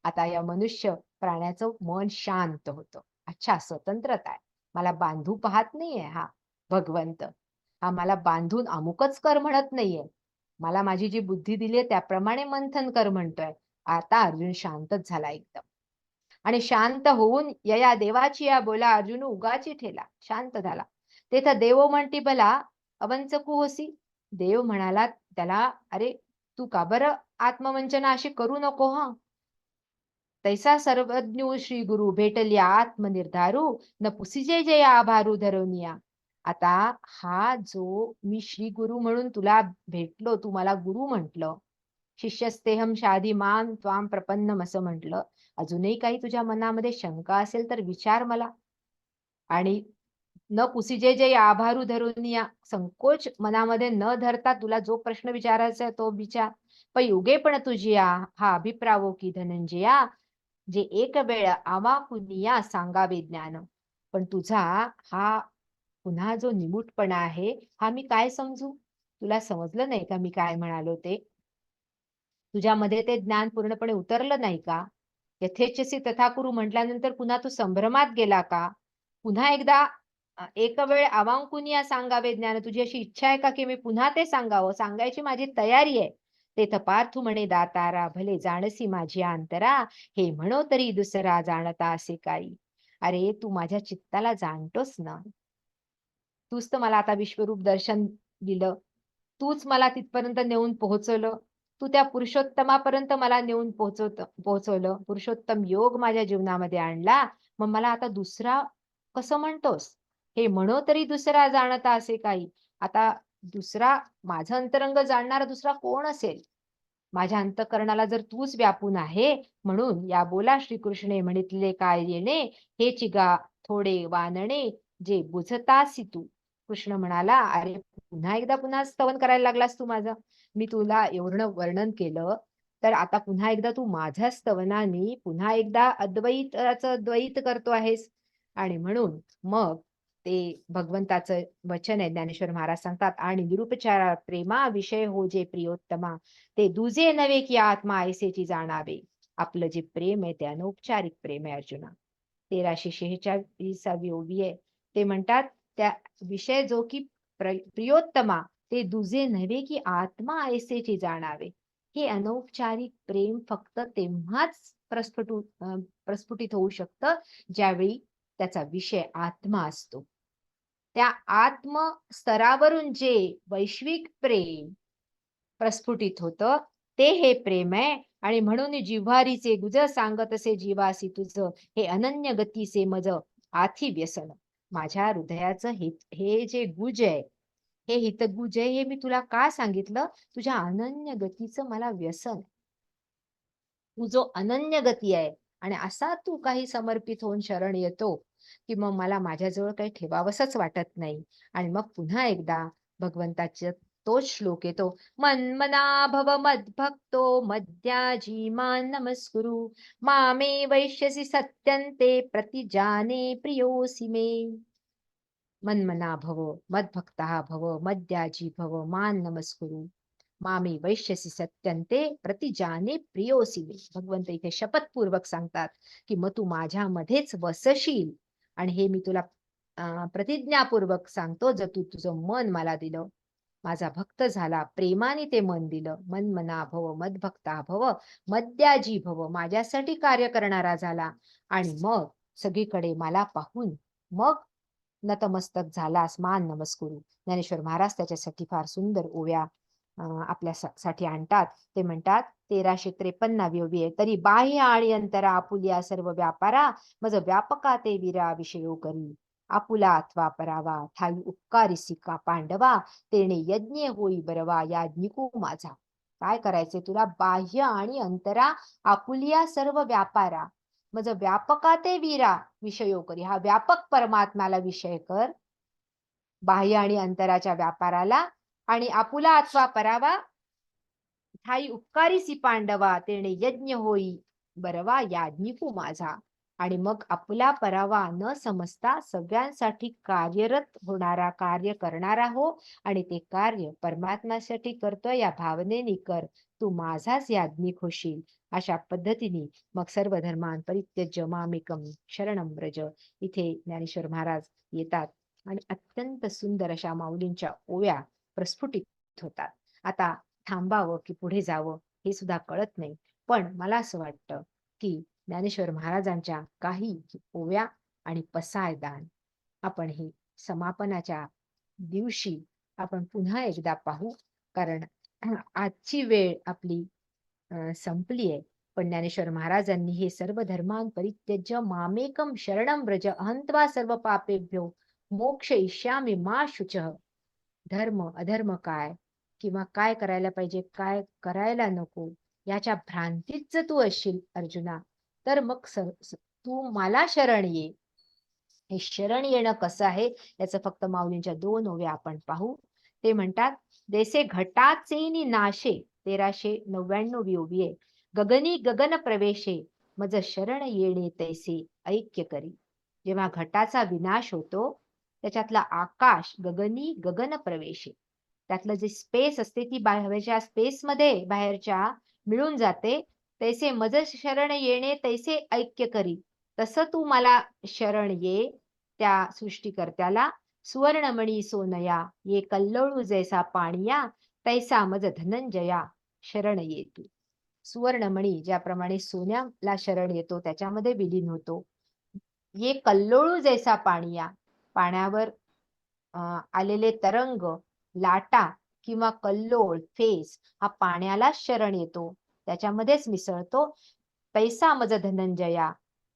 आता या मनुष्य प्राण्याचं मन शांत होतं. अच्छा, स्वतंत्रता आहे, मला बांधू पाहत नाहीये हा भगवंत. हा मला बांधून अमुकच कर म्हणत नाहीये, मला माझी जी बुद्धी दिली आहे त्याप्रमाणे मंथन कर म्हणतोय. आता अर्जुन शांतच झाला एकदम. आणि शांत होऊन यया देवाची या बोला अर्जुन उगाची ठेला, शांत झाला. तेथ देव म्हणती भला अवंचकू होसी. देव म्हणाला त्याला, अरे तू का बरं आत्मवंचना अशी करू नको हं. तैसा सर्वज्ञ श्री गुरु भेटल्या आत्मनिर्धारू, न पुसिजे जय आभारू धरोनिया. आता हा जो मी श्री गुरु म्हणून तुला भेटलो, तू मला गुरु म्हंटल, शिष्यस्तेहम शाधी माम त्वाम प्रपन्नम असं म्हटलं. अजूनही काही तुझ्या मनामध्ये शंका असेल तर विचार मला. आणि न पुसिजे जे आभारू धरून या, संकोच मनामध्ये न धरता तुला जो प्रश्न विचारायचा आहे तो विचार. पण युगे पण तुझी हा अभिप्रावो की धनंजया, जे एक वेळ आवा कुनिया सांगावे ज्ञान. पण तुझा हा पुन्हा जो निमूटपणा आहे हा मी काय समजू? तुला समजलं नाही का मी काय म्हणालो ते? तुझ्यामध्ये ते ज्ञान पूर्णपणे उतरलं नाही का? यथेच्छसी तथा कुरु म्हटल्यानंतर पुन्हा तू संभ्रमात गेला का? पुन्हा एकदा एक वेळ अवांकुनिया सांगावे ज्ञान. तुझी अशी इच्छा आहे का की मी पुन्हा ते सांगावं? सांगायची माझी तयारी आहे. तेथ पार्थू म्हणे दातारा, भले जाणसी माझी अंतरा, हे म्हणो तरी दुसरा जाणता असे काही. अरे तू माझ्या चित्ताला जाणतोस ना. तूच तर मला आता विश्वरूप दर्शन दिलं. तूच मला तिथपर्यंत नेऊन पोहोचवलं. तू त्या पुरुषोत्तमापर्यंत मला नेऊन पोहोचवलं. पुरुषोत्तम योग माझ्या जीवनामध्ये आणला. मग मला आता दुसरा कसं म्हणतोस? हे म्हणो तरी दुसरा जाणता असे काही. आता दुसरा, माझं अंतरंग जाणणारा दुसरा कोण असेल? माझ्या अंतःकरणाला जर तूच व्यापून आहे, म्हणून या बोला श्रीकृष्णे म्हणितले काय येणे, हे चिगा थोडे वानणे, जे बुझतासी तू. कृष्ण म्हणाला, अरे पुन्हा स्तवन करायला लागलास तू माझं. मी तुला एवढं वर्णन केलं, तर आता पुन्हा एकदा तू माझ्या स्तवनाने पुन्हा एकदा अद्वैताचं द्वैत करतो आहेस. आणि म्हणून मग ते भगवंताचं वचन आहे, ज्ञानेश्वर महाराज सांगतात, आणि निरुपचार प्रेमा विषय हो जे प्रियोत्तमा, ते दुजे नव्हे की आत्मा ऐसेची जाणावे. आपलं जे प्रेम आहे ते अनौपचारिक प्रेम आहे अर्जुना. 1346 ओवी आहे. ते म्हणतात त्या विषय जो की प्रियोत्तमा, ते दुजे नव्हे की आत्मा ऐसेची जाणावे. हे अनौपचारिक प्रेम फक्त तेव्हाच प्रस्फुटित होऊ शकतं ज्यावेळी त्याचा विषय आत्मा असतो. त्या आत्म स्तरावरून जे वैश्विक प्रेम प्रस्फुटित होतं ते हे प्रेम आहे. आणि म्हणून जिव्हारीचे गुज सांगत असे जीवासी तुझ, हे अनन्य गतीचे मज आथी व्यसन. माझ्या हृदयाचं हे जे गुज आहे, हे हितगुज आहे, हे मी तुला का सांगितलं? तुझ्या अनन्य गतीचं मला व्यसन. तू जो अनन्य गती आहे आणि असा तू काही समर्पित होऊन शरण येतो की मग मला माझ्याजवळ काही ठेवावंसच वाटत नाही. आणि मग पुन्हा एकदा भगवंताचे तोच श्लोक येतो, मन्मना भव मद्भक्तो मद्याजी मान नमस्कुरु, मामे वैश्यसि सत्यन्ते प्रतिजाने प्रियोसि मे. मन्मना भव मद्भक्तः भव मद्याजी भव मान नमस्कुरु, मामे वैश्यसि सत्यन्ते प्रतिजाने प्रियोसि मे. भगवंत इथे शपथपूर्वक सांगतात की मग तू माझ्यामध्येच वसशील आणि हे मी तुला प्रतिज्ञापूर्वक सांगतो, जर तू तुझं मन मला दिलं, माझा भक्त झाला, प्रेमाने ते मन दिलं, मन मना भव मदभक्ता भव मद्याजी भव, माझ्यासाठी कार्य करणारा झाला आणि मग सगळीकडे मला पाहून मग नतमस्तक झालास, मान नमस्कुरू. ज्ञानेश्वर महाराज त्याच्यासाठी फार सुंदर ओव्या आपल्या साठी आणतात. ते म्हणतात 1353 ओवी आहे. तरी बाह्य आणि अंतरा आपुलिया सर्व व्यापारा, मज व्यापका ते विरा विषयो करी. आपुला अथवा परावा ठाई उपकारिसी का पांडवा, तेणे यज्ञ होई बरवा याज्ञिको माझा. काय करायचे तुला? बाह्य आणि अंतरा आपुलिया सर्व व्यापारा, मज व्यापका ते वीरा विषयो करी. हा व्यापक परमात्म्याला विषय कर, बाह्य आणि अंतराच्या व्यापाराला. आणि आपुला अथवा परावा ठाई उपकारिसी पांडवा, तेणे यज्ञ होई बरवा याज्ञिको माझा. आणि मग आपला परावा न समजता सगळ्यांसाठी कार्यरत होणारा, कार्य करणारा हो, आणि ते कार्य परमात्म्यासाठी करतोय या भावनेने कर, तू माझाच याज्ञिक होशील. अशा पद्धतीने मग सर्व धर्मान परित्यज्य मामेकम शरणम व्रज, इथे ज्ञानेश्वर महाराज येतात आणि अत्यंत सुंदर अशा माऊलींच्या ओव्या प्रस्फुटित होतात. आता थांबावं की पुढे जावं हे सुद्धा कळत नाही, पण मला असं वाटतं की ज्ञानेश्वर महाराजांच्या काही ओव्या आणि पसायदान आपण हे समापनाच्या दिवशी आपण पुन्हा एकदा पाहू, कारण आजची वेळ आपली संपली आहे. पण ज्ञानेश्वर महाराजांनी हे सर्व धर्मान परित्यज्य मामेकम शरणम व्रज अहंत्वा सर्व पापेभ्यो मोक्ष इष्यामि मा शुचः. धर्म अधर्म काय किंवा काय करायला पाहिजे, काय करायला नको, याच्या भ्रांतीत जर तू असशील अर्जुना, तर मग तू मला शरण ये. हे शरण येणं कसं आहे याचं फक्त माऊलींच्या 2 ओव्या आपण पाहू. ते म्हणतात, देसे घटाचेनी नाशे 1399 ओवी आहे. गगनी गगन प्रवेशे, मज शरण येणे तैसे ऐक्य करी. जेव्हा घटाचा विनाश होतो, त्याच्यातला आकाश गगनी गगन प्रवेशे, त्यातलं जे स्पेस असते ती बाहेरच्या स्पेसमध्ये बाहेरच्या मिळून जाते. तैसे मज शरण येणे तैसे ऐक्य करी, तसं तू मला शरण ये त्या सृष्टीकर्त्याला. सुवर्णमणी सोनया ये कल्लोळू जैसा पाणिया, तैसा मज धनंजया शरण ये तू. सुवर्णमणी ज्याप्रमाणे सोन्याला शरण येतो त्याच्यामध्ये विलीन होतो. ये कल्लोळू जैसा पाणिया, पाण्यावर आलेले तरंग, लाटा किंवा कल्लोळ फेस हा पाण्याला शरण येतो, त्याच्यामध्येच मिसळतो. तैसा मज धनंजया,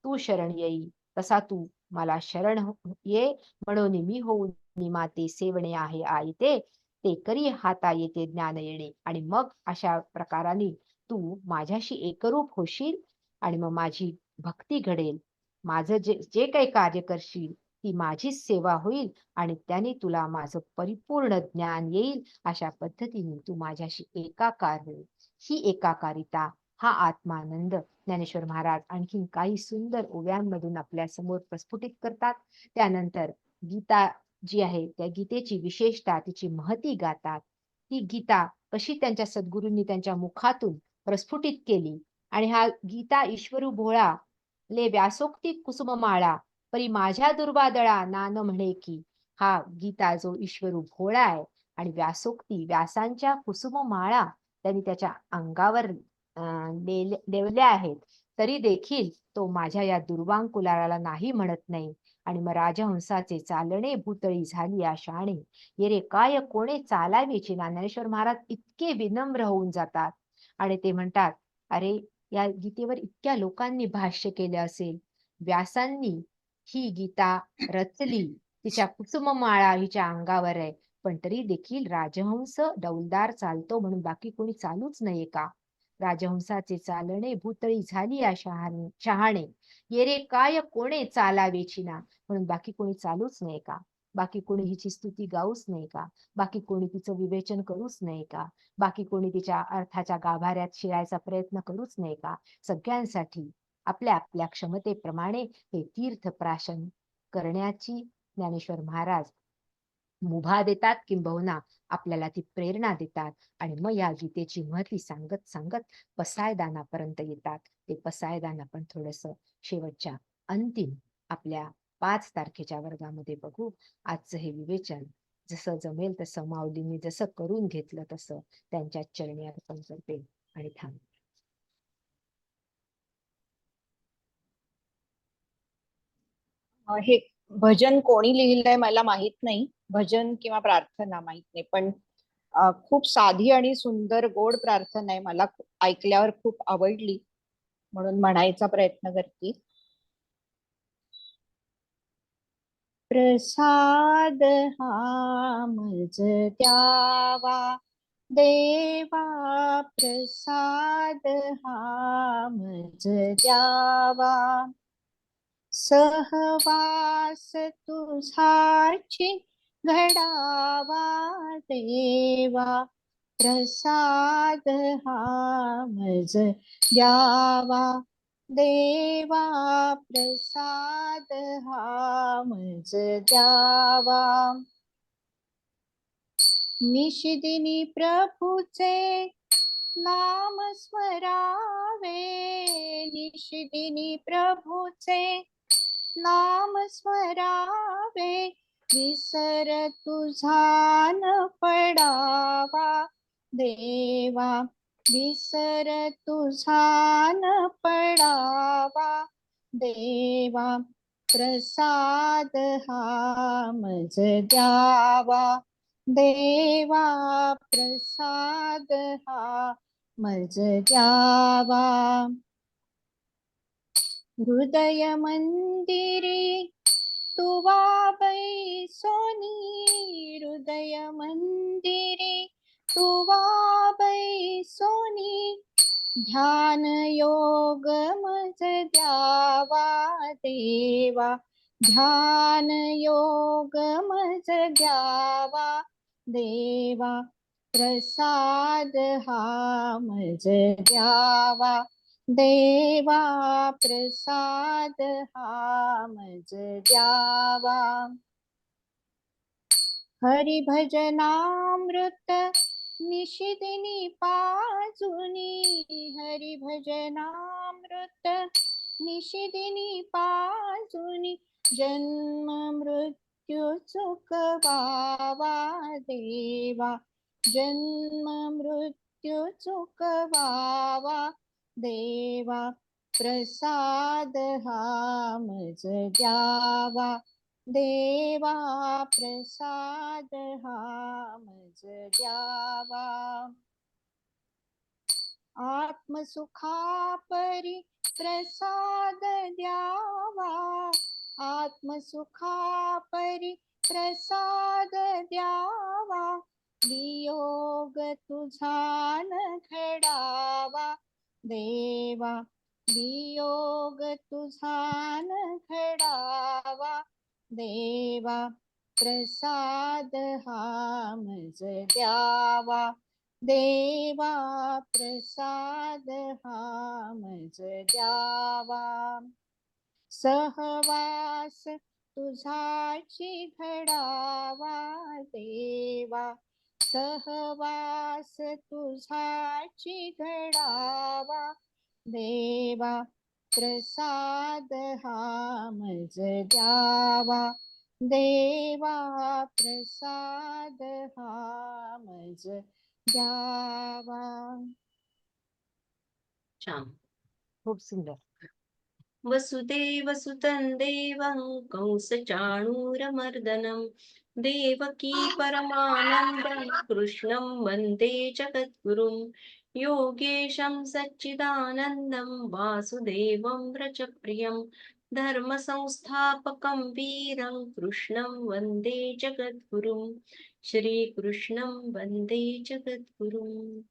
तू शरण येई तसा तू मला शरण ये. म्हणून मी होऊन माते सेवणे आहे आई ते करी हाता येते ज्ञान येणे. आणि मग अशा प्रकाराने तू माझ्याशी एकरूप होशील आणि मग माझी भक्ती घडेल, माझं जे काही कार्य करशील ती माझीच सेवा होईल आणि त्याने तुला माझं परिपूर्ण ज्ञान येईल. अशा पद्धतीने तू माझ्याशी एकाकार होईल. ही एकाकारिता, हा आत्मानंद ज्ञानेश्वर महाराज आणखीन काही सुंदर ओव्यांमधून आपल्या समोर प्रस्फुटित करतात. त्यानंतर गीता जी आहे त्या गीतेची विशेषता, तिची महती गातात. ती गीता कशी त्यांच्या सद्गुरूंनी त्यांच्या मुखातून प्रस्फुटित केली. आणि हा गीता ईश्वरू भोळा ले व्यासोक्ती कुसुममाळा, परी माझ्या दुर्वादळा नान म्हणे की. हा गीता जो ईश्वरू भोळा आहे आणि व्यासोक्ती व्यासांच्या कुसुममाळा त्यांनी त्याच्या अंगावर देवल्या आहेत, तरी देखील तो माझ्या या दुर्वांकुलाला नाही म्हणत नाही. आणि मग राजहंसाचे चालणे भूतळी झाली आशाणे, ये रे काय कोणे चालावीची ना. ज्ञानेश्वर महाराज इतके विनम्र होऊन जातात आणि ते म्हणतात, अरे या गीतेवर इतक्या लोकांनी भाष्य केले असेल, व्यासांनी ही गीता रचली, तिच्या कुसुममाळा हिच्या अंगावर आहे, पण तरी देखील राजहंस डौलदार चालतो म्हणून बाकी कोणी चालूच नाहीये का? राजहंसाचे चालणे भूतळी झाली या शहाणे, ये रे काय कोणे चालावेची ना, म्हणून बाकी कोणी चालूच नाही का? बाकी कोणी हिची स्तुती गाऊच नाही का? बाकी कोणी तिचं विवेचन करूच नाही का? बाकी कोणी तिच्या अर्थाच्या गाभाऱ्यात शिरायचा प्रयत्न करूच नाही का? सगळ्यांसाठी आपल्या आपल्या क्षमतेप्रमाणे हे तीर्थप्राशन करण्याची ज्ञानेश्वर महाराज मुभा देतात, किंबहुना आपल्याला ती प्रेरणा देतात. आणि मग या गीतेची महती सांगत सांगत पसायदानापर्यंत येतात. ते पसायदान आपण थोडस शेवटच्या अंतिम आपल्या 5 तारखेच्या वर्गामध्ये बघू. आजचं हे विवेचन जसं जमेल तसं माऊलींनी जसं करून घेतलं तसं त्यांच्या चरणी अर्पण करते आणि थांबते. हे भजन कोणी लिहिलंय मला माहित नाही, भजन किंवा प्रार्थना माहित नाही, पण खूप साधी आणि सुंदर गोड प्रार्थना आहे. मला ऐकल्यावर खूप आवडली म्हणून म्हणायचा प्रयत्न करते. प्रसाद हा मज द्यावा देवा, प्रसाद हा मज द्यावा, सहवास तुझाची घडावा देवा, प्रसाद हा मज द्यावा देवा, प्रसाद हा मज द्यावा, निशिदिनी प्रभूचे नाम स्मरावे, निशिदिनी प्रभूचे नाम स्मरावे, विसर तुझा न पडावा देवा, विसर तुझा न पडावा देवा, प्रसाद हा मज द्यावा देवा, प्रसाद हा मज द्यावा, हृदय मंदिरी तुवा बैसोनी, हृदय मंदिरी तुवा बैसोनी, ध्यान योग मज द्यावा देवा, ध्यान योग मज द्यावा देवा, प्रसाद हा मज द्यावा देवा, प्रसाद हा मज द्यावा, हरि भजनामृत निशिदिनी पाजुनी, हरि भजनामृत निशिदिनी पाजुनी, जन्म मृत्यू चुकवावा देवा, जन्म मृत्यू चुकवावा देवा, प्रसाद हा मज द्यावा देवा, प्रसाद हा मज द्यावा, आत्मसुखा परी प्रसाद द्यावा, आत्मसुखा परी प्रसाद द्यावा, वियोग तुझा न घडावा देवा, वियोग तुझा न घडावा देवा, प्रसाद हा मज द्यावा देवा, प्रसाद हा मज द्यावा, सहवास तुझाची घडावा देवा, सहवास तुझाची घडावा देवा, प्रसाद हा मज द्यावा देवा, प्रसाद हा मज द्यावा. छान. खूप सुंदर. वसुदेव सुतं देवं कंसचाणूरमर्दनं देवकी परमानन्दं कृष्णं वन्दे जगद्गुरुं योगेशं सच्चिदानन्दं वासुदेवं व्रजप्रियं धर्मसंस्थापकं वीरं कृष्णं वन्दे जगद्गुरुं श्रीकृष्णं वन्दे जगद्गुरुम्.